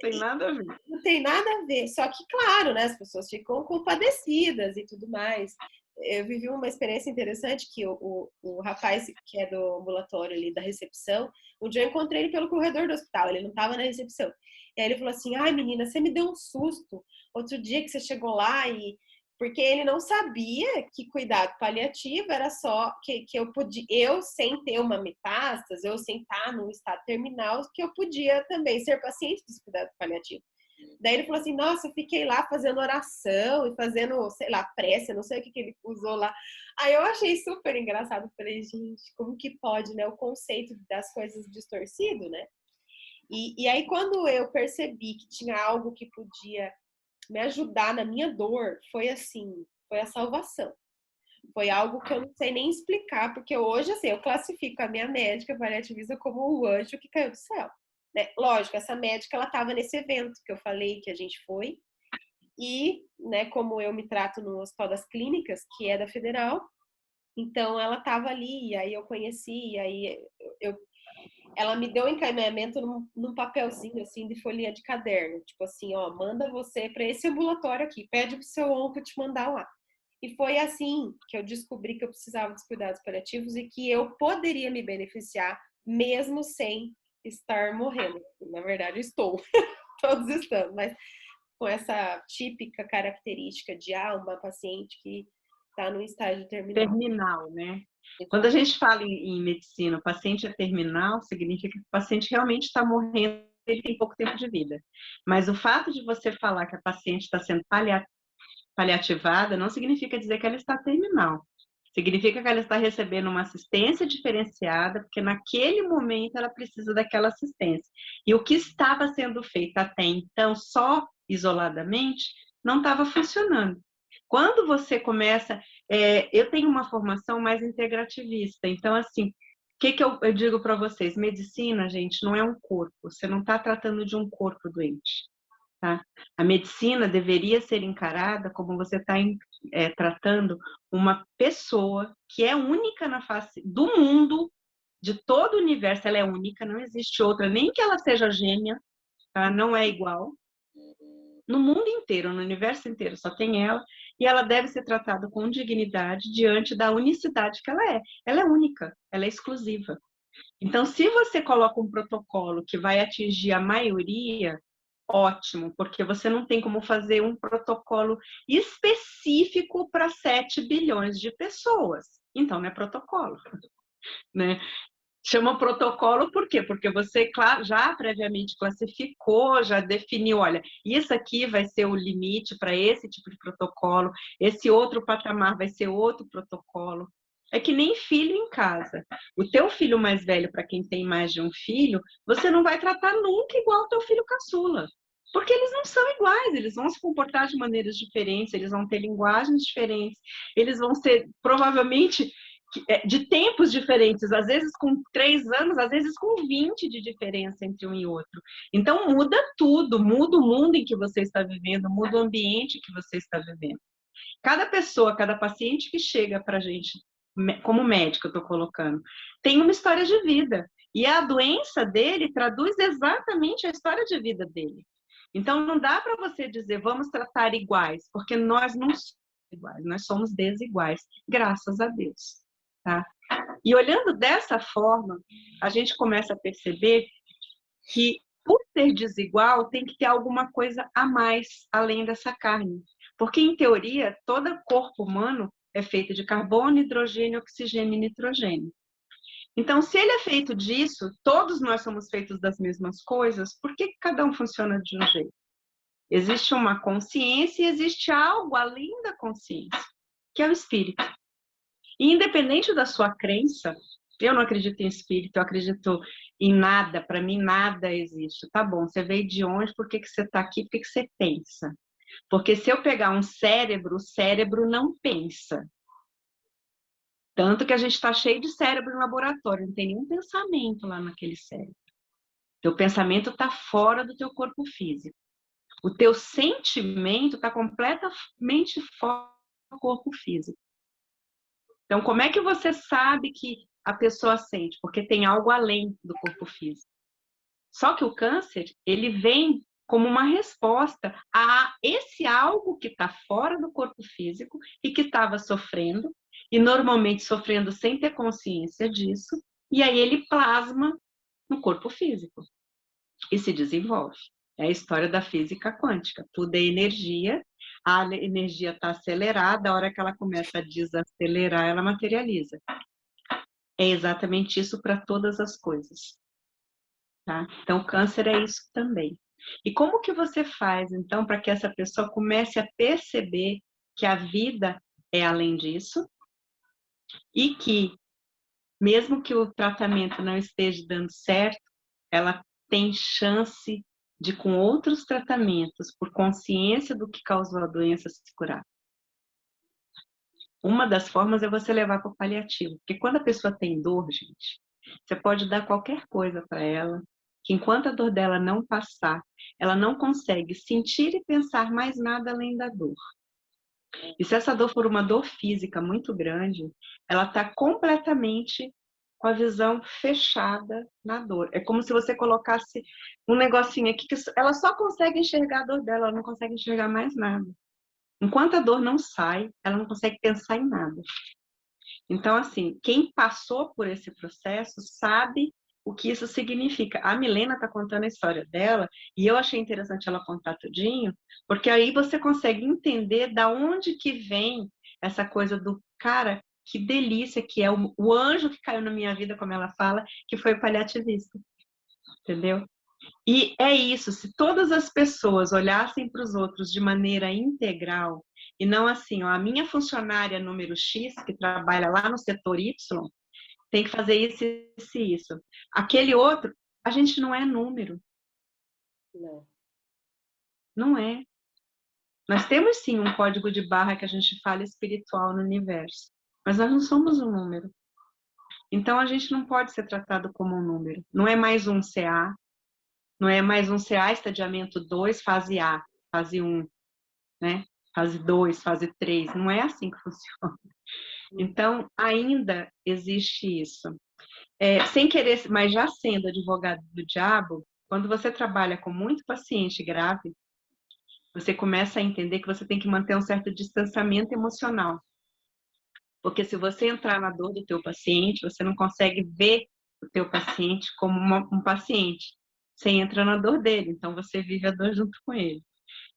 Tem nada a ver. Não tem nada a ver. Só que, claro, né, as pessoas ficam compadecidas e tudo mais. Eu vivi uma experiência interessante que o rapaz que é do ambulatório ali, da recepção, um dia eu encontrei ele pelo corredor do hospital, ele não estava na recepção. E aí ele falou assim, ai menina, você me deu um susto outro dia que você chegou lá e... Porque ele não sabia que cuidado paliativo era só que eu podia, eu sem ter uma metástase, eu sem estar num estado terminal, que eu podia também ser paciente dos cuidados paliativos. Daí ele falou assim, nossa, eu fiquei lá fazendo oração e fazendo, sei lá, prece, não sei o que ele usou lá. Aí eu achei super engraçado, falei, gente, como que pode, né, o conceito das coisas distorcido, né? E aí quando eu percebi que tinha algo que podia me ajudar na minha dor, foi assim, foi a salvação. Foi algo que eu não sei nem explicar, porque hoje, assim, eu classifico a minha médica paliativista como o anjo que caiu do céu. Né? Lógico, essa médica, ela estava nesse evento que eu falei que a gente foi, e, né, como eu me trato no Hospital das Clínicas, que é da Federal, então ela estava ali, e aí eu conheci, e aí ela me deu um encaminhamento num papelzinho, assim, de folhinha de caderno, tipo assim, ó, manda você para esse ambulatório aqui, pede pro seu onco te mandar lá. E foi assim que eu descobri que eu precisava dos cuidados paliativos e que eu poderia me beneficiar mesmo sem estar morrendo. Na verdade, estou. Todos estamos, mas com essa típica característica de uma paciente que está no estágio terminal. Terminal, né? Quando a gente fala em medicina, o paciente é terminal, significa que o paciente realmente está morrendo, ele tem pouco tempo de vida. Mas o fato de você falar que a paciente está sendo paliativada não significa dizer que ela está terminal. Significa que ela está recebendo uma assistência diferenciada, porque naquele momento ela precisa daquela assistência. E o que estava sendo feito até então, só isoladamente, não estava funcionando. Quando você começa... eu tenho uma formação mais integrativista, então, assim, o que eu digo para vocês? Medicina, gente, não é um corpo. Você não está tratando de um corpo doente. Tá? A medicina deveria ser encarada como você está tratando uma pessoa que é única na face do mundo, de todo o universo, ela é única, não existe outra, nem que ela seja gêmea, tá? Não é igual. No mundo inteiro, no universo inteiro, só tem ela, e ela deve ser tratada com dignidade diante da unicidade que ela é. Ela é única, ela é exclusiva. Então, se você coloca um protocolo que vai atingir a maioria, ótimo, porque você não tem como fazer um protocolo específico para 7 bilhões de pessoas. Então, não é protocolo, né? Chama protocolo por quê? Porque você já previamente classificou, já definiu, olha, isso aqui vai ser o limite para esse tipo de protocolo, esse outro patamar vai ser outro protocolo. É que nem filho em casa. O teu filho mais velho, para quem tem mais de um filho, você não vai tratar nunca igual o teu filho caçula. Porque eles não são iguais, eles vão se comportar de maneiras diferentes, eles vão ter linguagens diferentes, eles vão ser, provavelmente, de tempos diferentes, às vezes com 3 anos, às vezes com 20 de diferença entre um e outro. Então muda tudo, muda o mundo em que você está vivendo, muda o ambiente que você está vivendo. Cada pessoa, cada paciente que chega para a gente, como médico eu estou colocando, tem uma história de vida. E a doença dele traduz exatamente a história de vida dele. Então não dá para você dizer, vamos tratar iguais, porque nós não somos iguais, nós somos desiguais, graças a Deus. Tá? E olhando dessa forma, a gente começa a perceber que, por ser desigual, tem que ter alguma coisa a mais além dessa carne. Porque, em teoria, todo corpo humano é feito de carbono, hidrogênio, oxigênio e nitrogênio. Então, se ele é feito disso, todos nós somos feitos das mesmas coisas, por que cada um funciona de um jeito? Existe uma consciência e existe algo além da consciência, que é o espírito. E independente da sua crença, eu não acredito em espírito, eu acredito em nada, para mim nada existe. Tá bom, você veio de onde, por que você está aqui, por que você pensa? Porque se eu pegar um cérebro, o cérebro não pensa. Tanto que a gente está cheio de cérebro no laboratório, não tem nenhum pensamento lá naquele cérebro. Teu pensamento está fora do teu corpo físico. O teu sentimento está completamente fora do corpo físico. Então, como é que você sabe que a pessoa sente? Porque tem algo além do corpo físico. Só que o câncer, ele vem como uma resposta a esse algo que está fora do corpo físico e que estava sofrendo, e normalmente sofrendo sem ter consciência disso, e aí ele plasma no corpo físico e se desenvolve. É a história da física quântica. Tudo é energia, a energia está acelerada, a hora que ela começa a desacelerar, ela materializa. É exatamente isso para todas as coisas. Tá? Então, o câncer é isso também. E como que você faz, então, para que essa pessoa comece a perceber que a vida é além disso e que, mesmo que o tratamento não esteja dando certo, ela tem chance de, com outros tratamentos, por consciência do que causou a doença, se curar. Uma das formas é você levar para o paliativo, porque quando a pessoa tem dor, gente, você pode dar qualquer coisa para ela, que enquanto a dor dela não passar, ela não consegue sentir e pensar mais nada além da dor. E se essa dor for uma dor física muito grande, ela está completamente com a visão fechada na dor. É como se você colocasse um negocinho aqui que ela só consegue enxergar a dor dela, ela não consegue enxergar mais nada. Enquanto a dor não sai, ela não consegue pensar em nada. Então, assim, quem passou por esse processo sabe o que isso significa. A Milena está contando a história dela e eu achei interessante ela contar tudinho, porque aí você consegue entender da onde que vem essa coisa do cara, que delícia que é o anjo que caiu na minha vida, como ela fala, que foi o paliativista, entendeu? E é isso, se todas as pessoas olhassem para os outros de maneira integral, e não assim, ó, a minha funcionária número X, que trabalha lá no setor Y, tem que fazer isso, isso e isso. Aquele outro, a gente não é número. Não. Não é. Nós temos sim um código de barra que a gente fala espiritual no universo, mas nós não somos um número. Então a gente não pode ser tratado como um número. Não é mais um CA, não é mais um CA, estadiamento 2, fase A, fase 1, né? Fase 2, fase 3. Não é assim que funciona. Então, ainda existe isso. Sem querer, mas já sendo advogado do diabo, quando você trabalha com muito paciente grave, você começa a entender que você tem que manter um certo distanciamento emocional. Porque se você entrar na dor do teu paciente, você não consegue ver o teu paciente como um paciente. Você entra na dor dele, então você vive a dor junto com ele.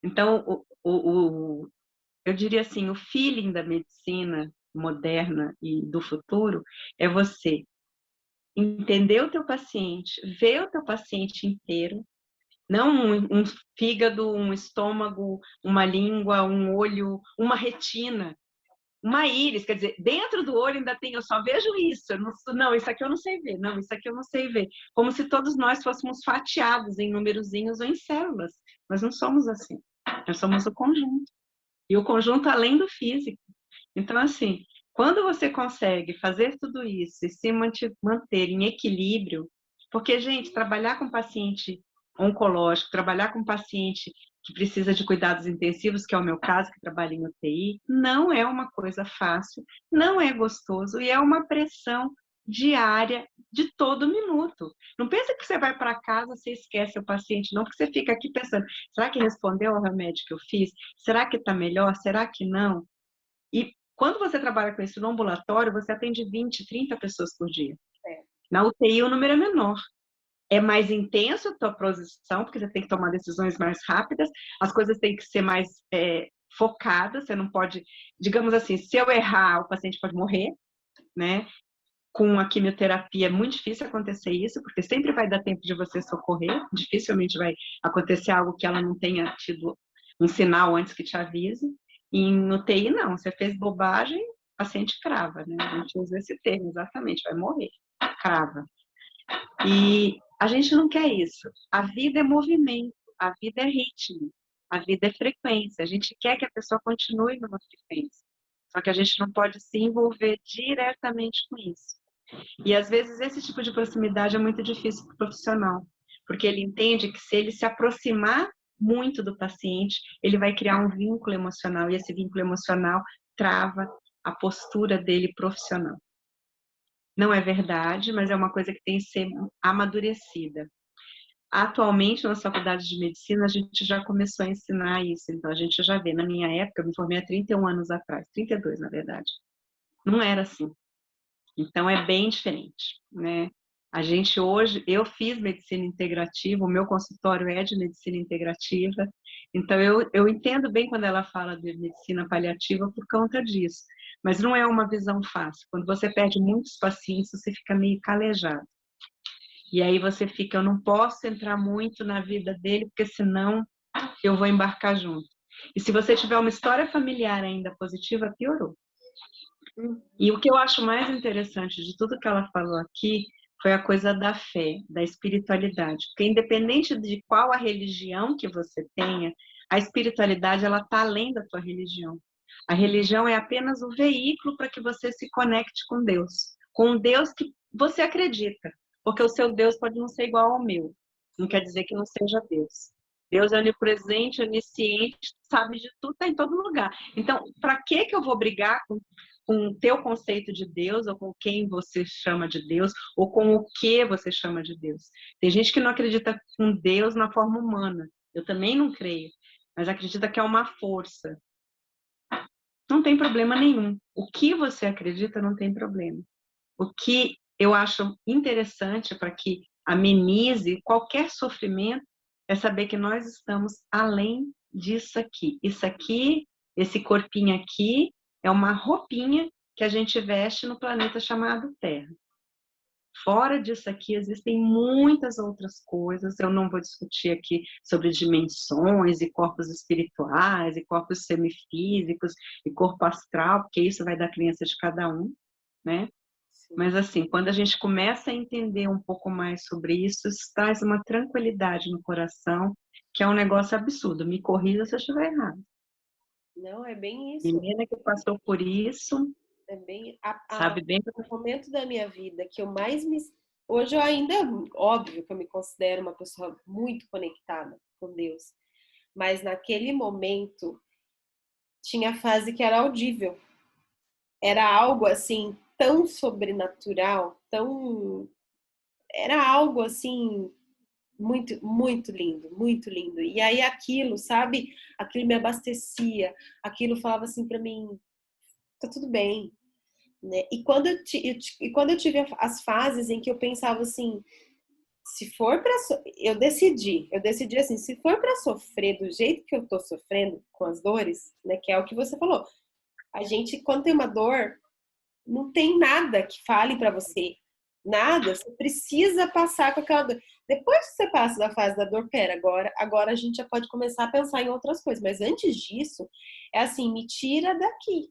Então, eu diria assim, o feeling da medicina moderna e do futuro é você entender o teu paciente, ver o teu paciente inteiro, não um fígado, um estômago, uma língua, um olho, uma retina, uma íris, quer dizer, dentro do olho ainda tem, eu só vejo isso, não, isso aqui eu não sei ver, não, isso aqui eu não sei ver. Como se todos nós fôssemos fatiados em numerozinhos ou em células. Nós não somos assim. Nós somos o conjunto. E o conjunto além do físico. Então, assim, quando você consegue fazer tudo isso e se manter em equilíbrio, porque, gente, trabalhar com paciente oncológico, trabalhar com paciente que precisa de cuidados intensivos, que é o meu caso, que trabalho em UTI, não é uma coisa fácil, não é gostoso e é uma pressão diária de todo minuto. Não pensa que você vai para casa, você esquece o paciente, não, porque você fica aqui pensando, será que respondeu ao remédio que eu fiz? Será que está melhor? Será que não? E quando você trabalha com isso no ambulatório, você atende 20, 30 pessoas por dia. Na UTI o número é menor. É mais intenso a tua posição, porque você tem que tomar decisões mais rápidas, as coisas têm que ser mais focadas, você não pode, digamos assim, se eu errar, o paciente pode morrer, né? Com a quimioterapia é muito difícil acontecer isso, porque sempre vai dar tempo de você socorrer, dificilmente vai acontecer algo que ela não tenha tido um sinal antes que te avise. E em UTI, não, você fez bobagem, o paciente crava, né? A gente usa esse termo, exatamente, vai morrer, crava. E a gente não quer isso. A vida é movimento, a vida é ritmo, a vida é frequência. A gente quer que a pessoa continue numa frequência. Só que a gente não pode se envolver diretamente com isso. E às vezes esse tipo de proximidade é muito difícil para o profissional, porque ele entende que se ele se aproximar muito do paciente, ele vai criar um vínculo emocional, e esse vínculo emocional trava a postura dele profissional. Não é verdade, mas é uma coisa que tem que ser amadurecida. Atualmente, nas faculdades de medicina, a gente já começou a ensinar isso, então a gente já vê. Na minha época, eu me formei há 31 anos atrás, 32 na verdade. Não era assim. Então, é bem diferente, né? A gente hoje, eu fiz medicina integrativa, o meu consultório é de medicina integrativa, então eu entendo bem quando ela fala de medicina paliativa por conta disso, mas não é uma visão fácil. Quando você perde muitos pacientes, você fica meio calejado. E aí você fica, eu não posso entrar muito na vida dele, porque senão eu vou embarcar junto. E se você tiver uma história familiar ainda positiva, piorou. E o que eu acho mais interessante de tudo que ela falou aqui foi a coisa da fé, da espiritualidade. Porque independente de qual a religião que você tenha, a espiritualidade ela está além da tua religião. A religião é apenas o veículo para que você se conecte com um Deus que você acredita. Porque o seu Deus pode não ser igual ao meu. Não quer dizer que não seja Deus. Deus é onipresente, onisciente, sabe de tudo, está em todo lugar. Então, para que eu vou brigar com o teu conceito de Deus, ou com quem você chama de Deus, ou com o que você chama de Deus? Tem gente que não acredita em Deus na forma humana. Eu também não creio, mas acredita que é uma força. Não tem problema nenhum. O que você acredita não tem problema. O que eu acho interessante para que amenize qualquer sofrimento é saber que nós estamos além disso aqui. Isso aqui, esse corpinho aqui, é uma roupinha que a gente veste no planeta chamado Terra. Fora disso aqui, existem muitas outras coisas. Eu não vou discutir aqui sobre dimensões e corpos espirituais e corpos semifísicos e corpo astral, porque isso vai da crença de cada um, né? Mas assim, quando a gente começa a entender um pouco mais sobre isso, isso traz uma tranquilidade no coração, que é um negócio absurdo. Me corrija se eu estiver errado. Não, é bem isso. Menina que passou por isso, É bem sabe bem. o momento da minha vida que eu mais me. Hoje eu ainda, óbvio que eu me considero uma pessoa muito conectada com Deus, mas naquele momento tinha fase que era audível. Era algo assim tão sobrenatural Então, era algo assim muito, muito lindo, muito lindo. E aí aquilo, sabe? Aquilo me abastecia, aquilo falava assim para mim, tá tudo bem, né? E quando eu tive as fases em que eu pensava assim, se for para eu decidi assim, se for para sofrer do jeito que eu tô sofrendo com as dores, né, que é o que você falou. A gente quando tem uma dor, não tem nada que fale para você. Nada, você precisa passar com aquela dor. Depois que você passa da fase da dor, pera, agora a gente já pode começar a pensar em outras coisas. Mas antes disso, é assim, me tira daqui.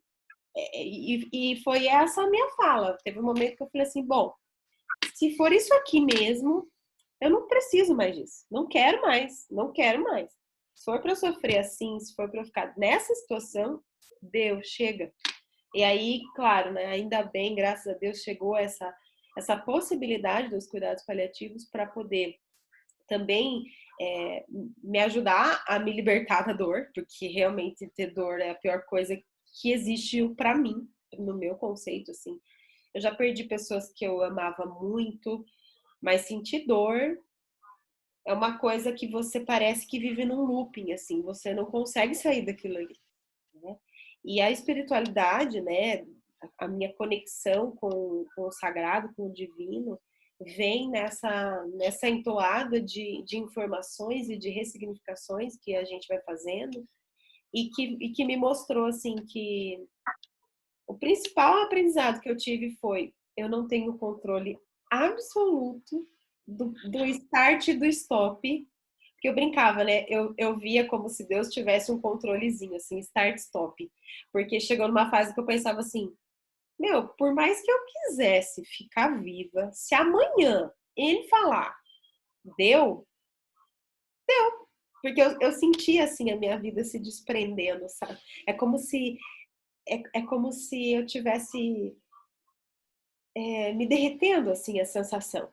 E foi essa a minha fala. Teve um momento que eu falei assim, bom, se for isso aqui mesmo, eu não preciso mais disso. Não quero mais, não quero mais. Se for para eu sofrer assim, se for para eu ficar nessa situação, Deus, chega. E aí, claro, né, ainda bem, graças a Deus, chegou essa possibilidade dos cuidados paliativos para poder também me ajudar a me libertar da dor, porque realmente ter dor é a pior coisa que existe para mim, no meu conceito, assim. Eu já perdi pessoas que eu amava muito, mas sentir dor é uma coisa que você parece que vive num looping, assim, você não consegue sair daquilo ali, né? E a espiritualidade, né, a minha conexão com o sagrado, com o divino, vem nessa entoada de informações e de ressignificações que a gente vai fazendo e que me mostrou, assim, que o principal aprendizado que eu tive foi eu não tenho controle absoluto do start e do stop, porque eu brincava, né? Eu via como se Deus tivesse um controlezinho, assim, start, stop. Porque chegou numa fase que eu pensava assim, meu, por mais que eu quisesse ficar viva, se amanhã ele falar, deu, porque eu sentia, assim, a minha vida se desprendendo, sabe? É como se, é como se eu tivesse me derretendo, assim, a sensação.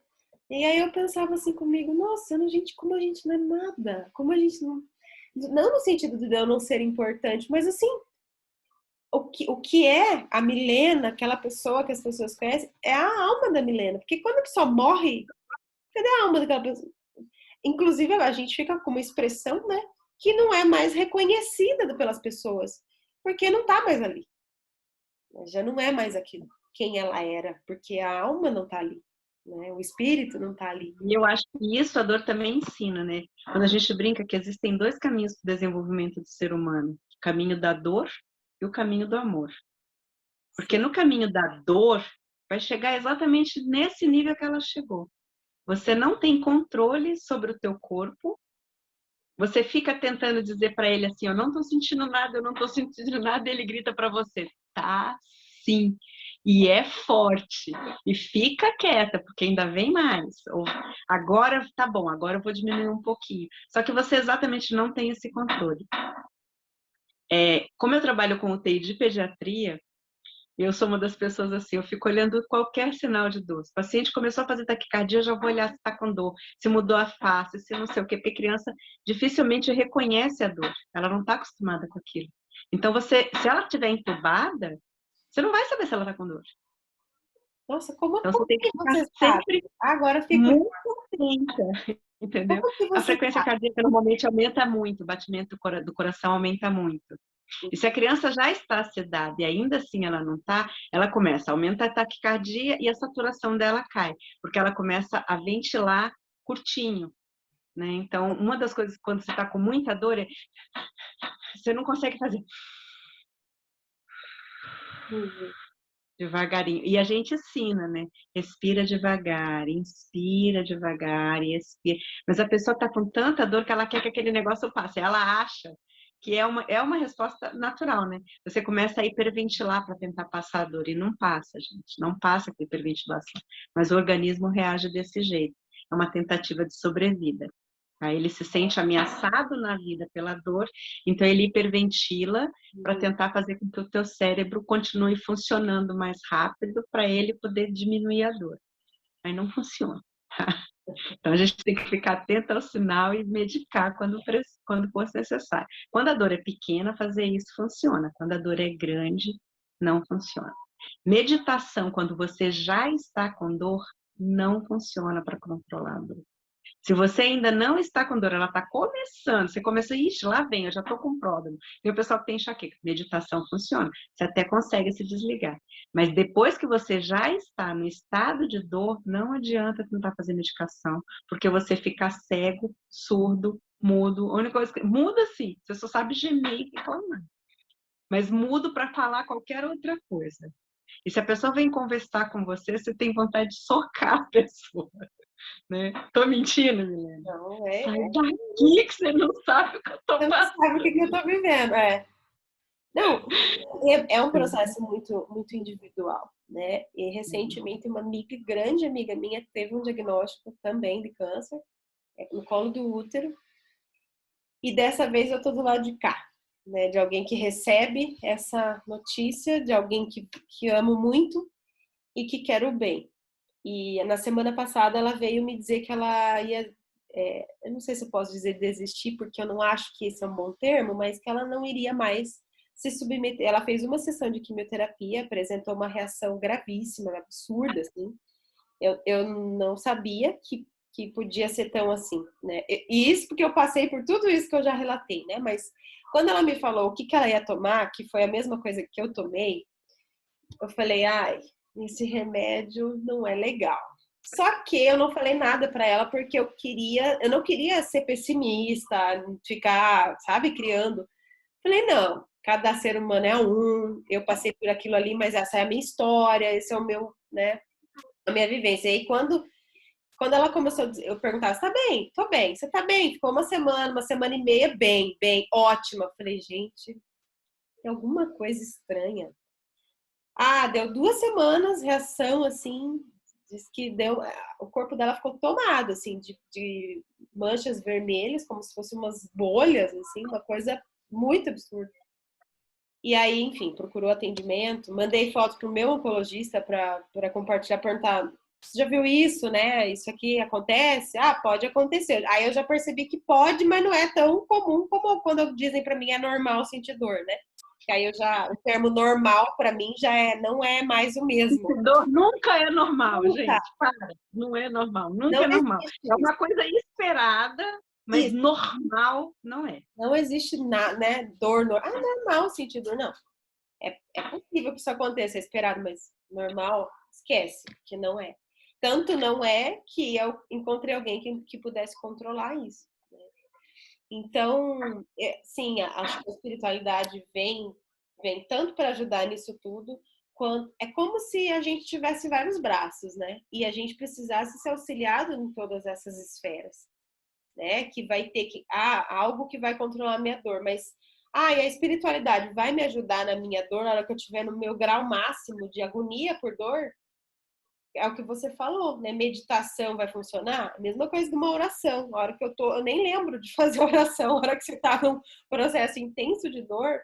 E aí eu pensava assim comigo, nossa, gente, como a gente não é nada, como a gente não. Não no sentido de eu não ser importante, mas assim, o que é a Milena, aquela pessoa que as pessoas conhecem, é a alma da Milena. Porque quando a pessoa morre, cadê a alma daquela pessoa? Inclusive, a gente fica com uma expressão, né, que não é mais reconhecida pelas pessoas, porque não tá mais ali. Já não é mais aquilo, quem ela era, porque a alma não tá ali, né? O espírito não tá ali. E eu acho que isso a dor também ensina, né? Quando a gente brinca que existem dois caminhos para o desenvolvimento do ser humano: o caminho da dor e o caminho do amor. Porque no caminho da dor, vai chegar exatamente nesse nível que ela chegou. Você não tem controle sobre o teu corpo, você fica tentando dizer para ele assim, eu não estou sentindo nada, eu não estou sentindo nada, e ele grita para você, tá sim, e é forte, e fica quieta, porque ainda vem mais, ou agora tá bom, agora eu vou diminuir um pouquinho, só que você exatamente não tem esse controle. Como eu trabalho com UTI de pediatria, eu sou uma das pessoas assim, eu fico olhando qualquer sinal de dor. Se o paciente começou a fazer taquicardia, eu já vou olhar se está com dor, se mudou a face, se não sei o quê, porque a criança dificilmente reconhece a dor, ela não está acostumada com aquilo. Então, se ela estiver entubada, você não vai saber se ela está com dor. Nossa, como Então, você tem que ficar você sabe? sempre Agora eu fiquei muito curiosa. atenta, entendeu? Como que A você frequência sabe? cardíaca normalmente aumenta muito, o batimento do coração aumenta muito. E se a criança já está sedada e ainda assim ela não está, ela começa a aumentar a taquicardia e a saturação dela cai, porque ela começa a ventilar curtinho, né? Então, uma das coisas quando você está com muita dor é você não consegue fazer devagarinho. E a gente ensina, né? Respira devagar, inspira devagar e expira. Mas a pessoa está com tanta dor que ela quer que aquele negócio passe. Ela acha que é uma resposta natural, né? Você começa a hiperventilar para tentar passar a dor e não passa, gente. Não passa com hiperventilação. Mas o organismo reage desse jeito. É uma tentativa de sobrevida. Aí ele se sente ameaçado na vida pela dor, então ele hiperventila para tentar fazer com que o teu cérebro continue funcionando mais rápido para ele poder diminuir a dor. Aí não funciona. Então a gente tem que ficar atento ao sinal e medicar quando for necessário. Quando a dor é pequena, fazer isso funciona. Quando a dor é grande, não funciona. Meditação, quando você já está com dor, não funciona para controlar a dor. Se você ainda não está com dor, ela está começando, você começa, ixi, lá vem, eu já estou com pródromo. Tem o pessoal que tem enxaqueca, meditação funciona, você até consegue se desligar. Mas depois que você já está no estado de dor, não adianta tentar fazer medicação, porque você fica cego, surdo, mudo. A única coisa que muda sim, você só sabe gemer e reclamar. Mas mudo para falar qualquer outra coisa. E se a pessoa vem conversar com você, você tem vontade de socar a pessoa. Né? Tô mentindo, Milena? Não, Sai daqui que você não sabe o que eu tô você não passando. sabe o que eu tô vivendo, Não, é um processo muito, muito individual, né? E recentemente uma grande amiga minha, teve um diagnóstico também de câncer, no colo do útero, e dessa vez eu tô do lado de cá, né? De alguém que recebe essa notícia, de alguém que amo muito e que quer o bem. E na semana passada ela veio me dizer que ela ia, eu não sei se eu posso dizer desistir, porque eu não acho que esse é um bom termo, mas que ela não iria mais se submeter. Ela fez uma sessão de quimioterapia, apresentou uma reação gravíssima, absurda, assim. Eu não sabia que podia ser tão assim, né? E isso porque eu passei por tudo isso que eu já relatei, né? Mas quando ela me falou o que ela ia tomar, que foi a mesma coisa que eu tomei, eu falei, ai, esse remédio não é legal. Só que eu não falei nada para ela porque eu não queria ser pessimista, ficar, sabe, criando. Falei, não, cada ser humano é um, eu passei por aquilo ali, mas essa é a minha história, esse é o meu, né, a minha vivência. E aí quando ela começou a dizer, eu perguntava, você tá bem? Tô bem. Você tá bem? Ficou uma semana e meia bem, ótima. Eu falei, gente, tem alguma coisa estranha. Deu 2 semanas, reação, assim, diz que deu, o corpo dela ficou tomado, assim, de manchas vermelhas, como se fossem umas bolhas, assim, uma coisa muito absurda. E aí, enfim, procurou atendimento, mandei foto pro meu oncologista para compartilhar, perguntar, você já viu isso, né? Isso aqui acontece? Pode acontecer. Aí eu já percebi que pode, mas não é tão comum como quando dizem para mim é normal sentir dor, né? Que aí o termo normal para mim não é mais o mesmo. Dor nunca é normal, Nunca. gente. Para. Não é normal. Nunca Não é normal. existe É isso. uma coisa esperada, mas Isso. normal não é. Não existe né, dor. Normal sentir dor, não. É possível que isso aconteça, é esperado, mas normal, esquece, que não é. Tanto não é que eu encontrei alguém que pudesse controlar isso. Né? Então, sim, acho que a espiritualidade vem tanto para ajudar nisso tudo, quanto é como se a gente tivesse vários braços, né? E a gente precisasse ser auxiliado em todas essas esferas, né? Que vai ter algo que vai controlar a minha dor, mas e a espiritualidade vai me ajudar na minha dor na hora que eu estiver no meu grau máximo de agonia por dor? É o que você falou, né? Meditação vai funcionar? A mesma coisa de uma oração. A hora que eu nem lembro de fazer oração, a hora que você está num processo intenso de dor,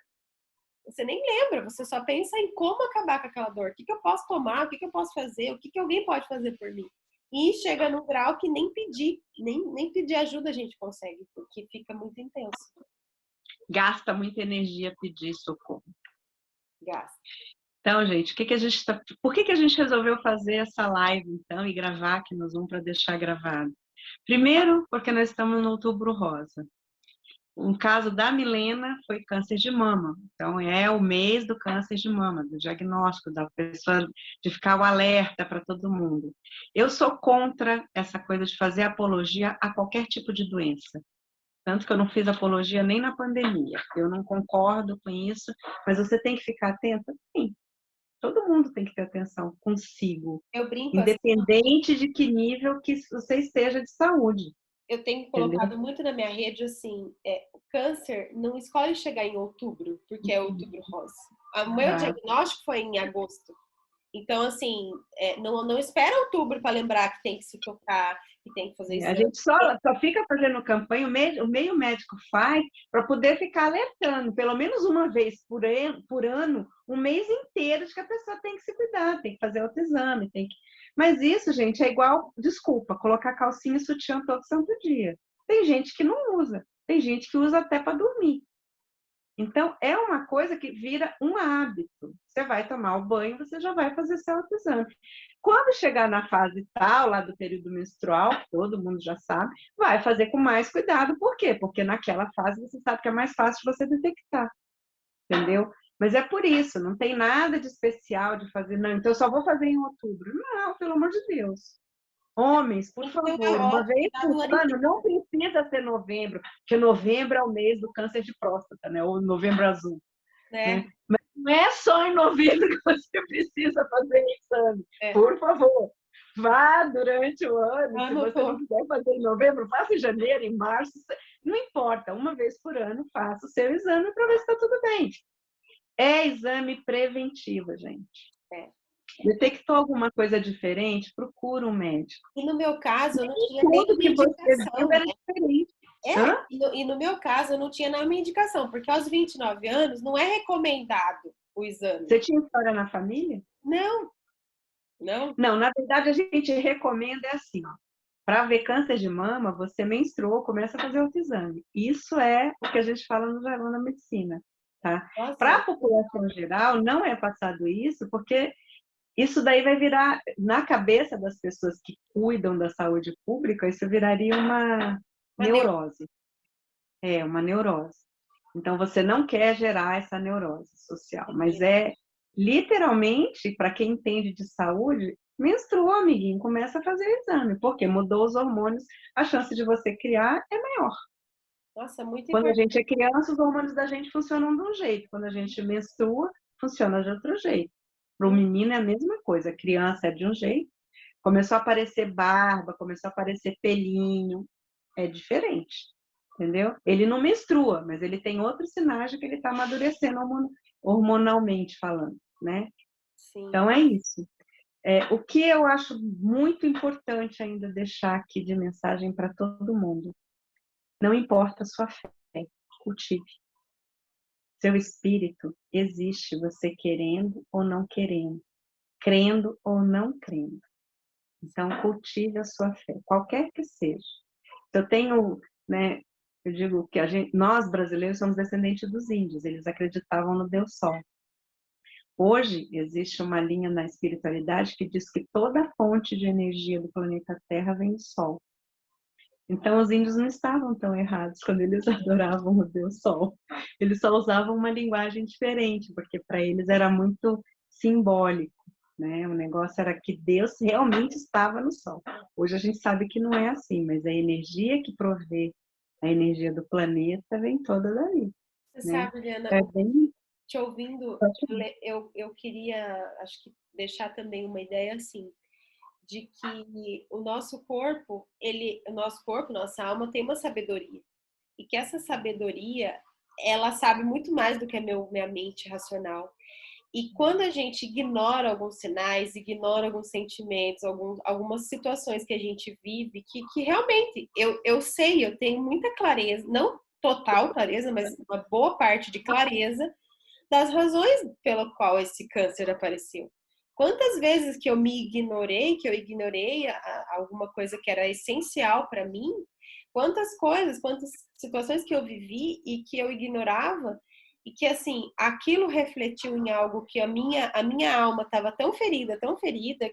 você nem lembra, você só pensa em como acabar com aquela dor. O que eu posso tomar? O que eu posso fazer? O que alguém pode fazer por mim? E chega num grau que nem pedir ajuda a gente consegue, porque fica muito intenso. Gasta muita energia pedir socorro. Gasta. Então, gente, por que a gente resolveu fazer essa live, então, e gravar aqui no Zoom para deixar gravado? Primeiro, porque nós estamos no Outubro Rosa. No caso da Milena, foi câncer de mama. Então, é o mês do câncer de mama, do diagnóstico, da pessoa, de ficar o alerta para todo mundo. Eu sou contra essa coisa de fazer apologia a qualquer tipo de doença. Tanto que eu não fiz apologia nem na pandemia. Eu não concordo com isso, mas você tem que ficar atenta? Sim. Todo mundo tem que ter atenção consigo. Eu brinco assim, Independente de que nível que você esteja de saúde. eu tenho Entendeu? colocado muito na minha rede assim, o câncer não escolhe chegar em outubro, porque é outubro rosa. O meu diagnóstico foi em agosto. Então, assim, não espera outubro para lembrar que tem que se tocar, que tem que fazer A exame. gente só fica fazendo campanha, o meio médico faz para poder ficar alertando, pelo menos uma vez por ano, um mês inteiro de que a pessoa tem que se cuidar, tem que fazer autoexame, tem que... Mas isso, gente, é igual, desculpa, colocar calcinha e sutiã todo santo dia. Tem gente que não usa, tem gente que usa até para dormir. Então, é uma coisa que vira um hábito. Você vai tomar o banho, você já vai fazer seu autoexame. Quando chegar na fase tal, lá do período menstrual, todo mundo já sabe, vai fazer com mais cuidado. Por quê? Porque naquela fase você sabe que é mais fácil você detectar, entendeu? Mas é por isso, não tem nada de especial de fazer, não, então eu só vou fazer em outubro. Não, pelo amor de Deus. Homens, por Tem que ter favor, uma uma vez cuidado por no ano ano, inteiro, não precisa ser novembro, porque novembro é o mês do câncer de próstata, né? Ou novembro azul, né? né? Mas não é só em novembro que você precisa fazer exame. É, Por favor, vá durante o ano. Se ano você não todo. quiser fazer em novembro, faça em janeiro, em março. Não importa, uma vez por ano, faça o seu exame para ver se está tudo bem. É exame preventivo, gente. É. Detectou alguma coisa diferente? Procura um médico. E no meu caso, eu não tinha Tudo nenhuma que você viu indicação, era né? diferente. É, Hã? e no meu caso, eu não tinha nenhuma indicação, porque aos 29 anos não é recomendado o exame. Você tinha história na família? Não, não. Não, na verdade a gente recomenda é assim, ó. Para ver câncer de mama, você menstruou, começa a fazer autoexame. Isso é o que a gente fala no jargão da medicina, tá? Para Nossa, a população geral, não é passado isso, porque isso daí vai virar, na cabeça das pessoas que cuidam da saúde pública, isso viraria uma uma neura. neurose. É, uma neurose. Então, você não quer gerar essa neurose social, mas é literalmente, para quem entende de saúde, menstruou, amiguinho, começa a fazer exame, porque mudou os hormônios, a chance de você criar é maior. Nossa, muito Quando a importante. gente é criança, os hormônios da gente funcionam de um jeito, quando a gente menstrua, funciona de outro jeito. Para o menino é a mesma coisa, a criança é de um jeito, começou a aparecer barba, começou a aparecer pelinho, é diferente, entendeu? Ele não menstrua, mas ele tem outros sinais de que ele está amadurecendo hormonalmente falando, né? Sim. Então é isso. O que eu acho muito importante ainda deixar aqui de mensagem para todo mundo: não importa a sua fé, cultive. Seu espírito existe, você querendo ou não querendo, crendo ou não crendo. Então, cultive a sua fé, qualquer que seja. Eu tenho, né, eu digo que nós brasileiros somos descendentes dos índios, eles acreditavam no Deus Sol. Hoje existe uma linha na espiritualidade que diz que toda a fonte de energia do planeta Terra vem do Sol. Então os índios não estavam tão errados quando eles adoravam o Deus Sol. Eles só usavam uma linguagem diferente, porque para eles era muito simbólico, né? O negócio era que Deus realmente estava no Sol. Hoje a gente sabe que não é assim, mas a energia que provê a energia do planeta vem toda dali, Você né? sabe, Liana, É bem... te ouvindo, eu queria, acho que deixar também uma ideia assim, de que o nosso corpo, nossa alma tem uma sabedoria. E que essa sabedoria, ela sabe muito mais do que a minha mente racional. E quando a gente ignora alguns sinais, ignora alguns sentimentos, algumas situações que a gente vive, que realmente eu sei, eu tenho muita clareza, não total clareza, mas uma boa parte de clareza das razões pela qual esse câncer apareceu. Quantas vezes que eu me ignorei, que eu ignorei alguma coisa que era essencial para mim, quantas coisas, quantas situações que eu vivi e que eu ignorava, e que assim, aquilo refletiu em algo que a minha alma estava tão ferida,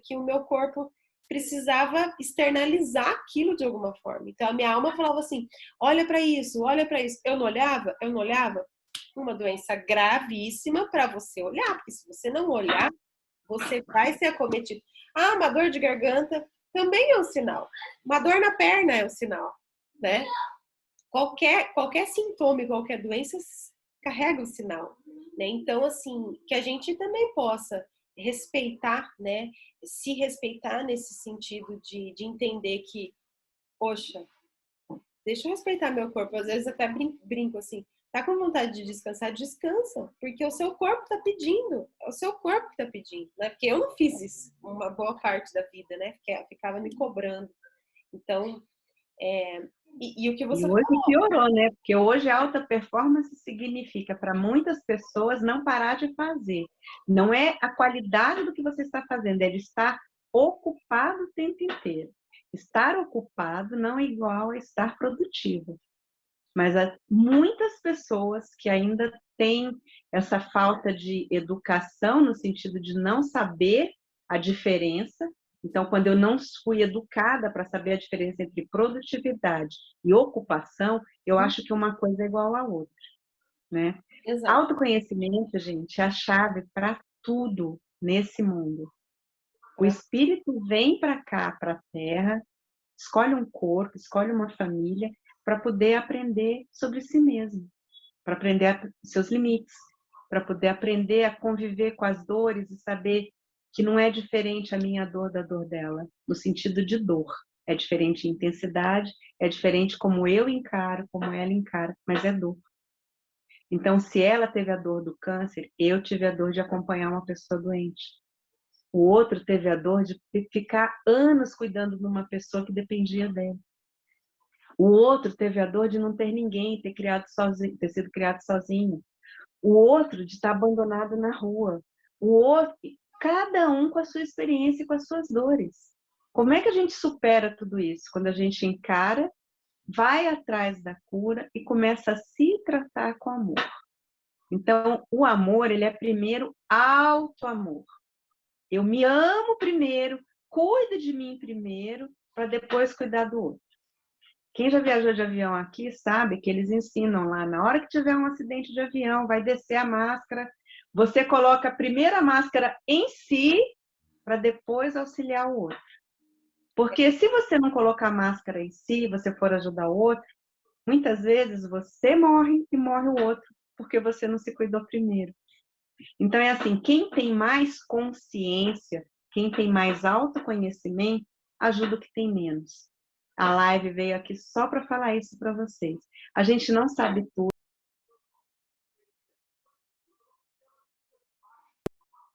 que o meu corpo precisava externalizar aquilo de alguma forma. Então a minha alma falava assim: olha para isso, olha para isso. Eu não olhava, uma doença gravíssima para você olhar, porque se você não olhar, você vai ser acometido. Ah, uma dor de garganta também é um sinal. Uma dor na perna é um sinal, né? Qualquer sintoma, qualquer doença carrega o sinal, né? Então, assim, que a gente também possa respeitar, né? Se respeitar nesse sentido de entender que, poxa, deixa eu respeitar meu corpo. Às vezes até brinco assim, tá com vontade de descansar? Descansa, porque o seu corpo tá pedindo. É o seu corpo que tá pedindo, né? Porque eu não fiz isso uma boa parte da vida, né? Porque ficava me cobrando. Então, e o que E você hoje falou, piorou, né? Porque hoje alta performance significa para muitas pessoas não parar de fazer. Não é a qualidade do que você está fazendo, é de estar ocupado o tempo inteiro. Estar ocupado não é igual a estar produtivo. mas há muitas pessoas que ainda têm essa falta de educação, no sentido de não saber a diferença. Então, quando eu não fui educada para saber a diferença entre produtividade e ocupação, eu acho que uma coisa é igual à outra, né? Exato. Autoconhecimento, gente, é a chave para tudo nesse mundo. O espírito vem para cá, para a Terra, escolhe um corpo, escolhe uma família, para poder aprender sobre si mesmo, para aprender seus limites, para poder aprender a conviver com as dores e saber que não é diferente a minha dor da dor dela, no sentido de dor. É diferente em intensidade, é diferente como eu encaro, como ela encara, mas é dor. Então, se ela teve a dor do câncer, eu tive a dor de acompanhar uma pessoa doente. O outro teve a dor de ficar anos cuidando de uma pessoa que dependia dele. O outro teve a dor de não ter ninguém, ter sido criado sozinho. O outro de estar abandonado na rua. O outro, cada um com a sua experiência e com as suas dores. Como é que a gente supera tudo isso? Quando a gente encara, vai atrás da cura e começa a se tratar com amor. Então, o amor, ele é primeiro auto-amor. Eu me amo primeiro, cuido de mim primeiro, para depois cuidar do outro. Quem já viajou de avião aqui sabe que eles ensinam lá, na hora que tiver um acidente de avião, vai descer a máscara, você coloca a primeira máscara em si, para depois auxiliar o outro. Porque se você não colocar a máscara em si, você for ajudar o outro, muitas vezes você morre e morre o outro, porque você não se cuidou primeiro. Então é assim, quem tem mais consciência, quem tem mais autoconhecimento, ajuda o que tem menos. A live veio aqui só para falar isso para vocês. A gente não sabe tudo.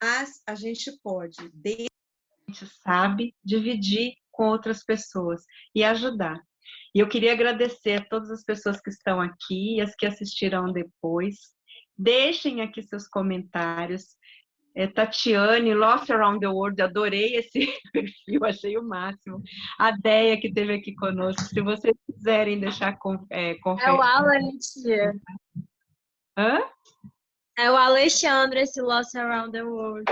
Mas a gente pode, desde que a gente sabe, dividir com outras pessoas e ajudar. E eu queria agradecer a todas as pessoas que estão aqui e as que assistirão depois. Deixem aqui seus comentários. Tatiane, Lost Around the World, adorei esse perfil, achei o máximo. A Deia, que esteve aqui conosco, se vocês quiserem deixar É o Alexandre. Hã? É o Alexandre, esse Lost Around the World.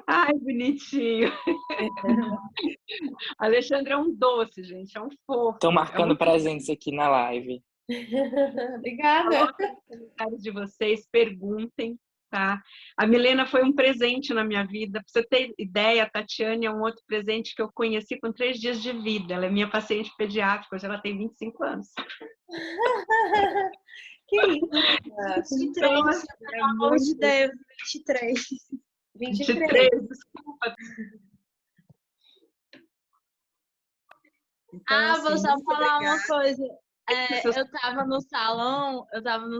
Ai, bonitinho. Alexandre é um doce, gente, é um fofo. Estão marcando presença aqui na live. Obrigada. Coloquem os comentários de vocês, perguntem. Tá? A Milena foi um presente na minha vida. Para você ter ideia, a Tatiane é um outro presente que eu conheci com 3 dias de vida. Ela é minha paciente pediátrica, hoje ela tem 25 anos. Que isso? 23, pelo amor de Deus, 23. 23, desculpa. Então, Vou só falar uma coisa. Seus... Eu tava no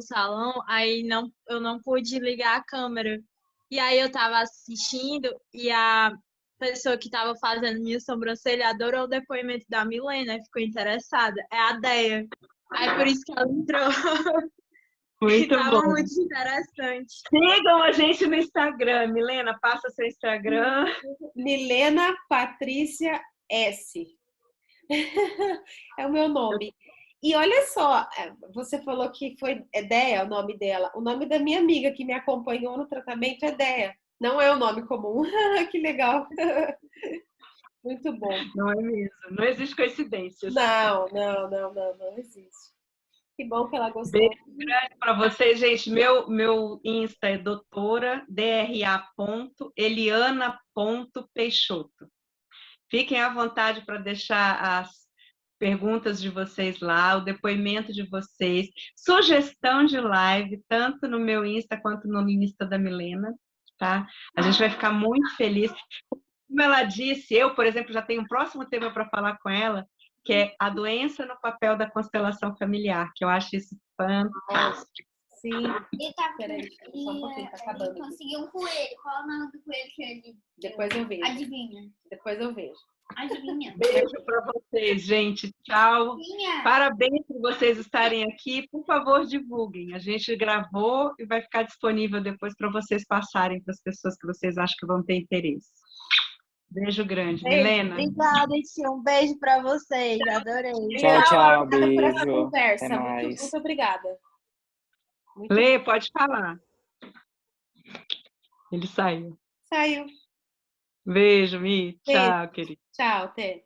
salão, aí eu não pude ligar a câmera. E aí eu tava assistindo e a pessoa que tava fazendo minha sobrancelha adorou o depoimento da Milena, ficou interessada. É a Deia. Aí por isso que ela entrou. Muito tava bom. muito interessante. Sigam a gente no Instagram. Milena, passa seu Instagram. Milena Patrícia S. É o meu nome. E olha só, você falou que foi Deia o nome dela. O nome da minha amiga que me acompanhou no tratamento é Deia. Não é o nome comum. Que legal. Muito bom. Não é mesmo. Não existe coincidência. Não existe. Que bom que ela gostou. Beijo grande para vocês, gente. Meu Insta é doutora.dra.eliana.peixoto. Fiquem à vontade para deixar as perguntas de vocês lá, o depoimento de vocês, sugestão de live, tanto no meu Insta quanto no Insta da Milena, tá? A gente vai ficar muito feliz. Como ela disse, eu, por exemplo, já tenho um próximo tema para falar com ela, que é a doença no papel da constelação familiar, que eu acho isso fantástico. Sim. Peraí, só um pouquinho, tá acabando. Ele conseguiu um coelho. Qual é o nome do coelho que ele... Depois eu vejo. Adivinha. Depois eu vejo. Adivinha. Beijo para vocês, gente. Tchau. Adivinha. Parabéns por vocês estarem aqui. Por favor, divulguem. A gente gravou e vai ficar disponível depois para vocês passarem para as pessoas que vocês acham que vão ter interesse. Beijo grande. Beijo. Milena, Obrigada, tia. Um beijo pra vocês. Adorei. Tchau, tchau, Obrigada por essa beijo. conversa. Até Muito, mais. muito obrigada. Muito Lê, pode falar. Ele saiu. Saiu. Beijo, Mi. Beijo. Tchau, querido. Tchau, até.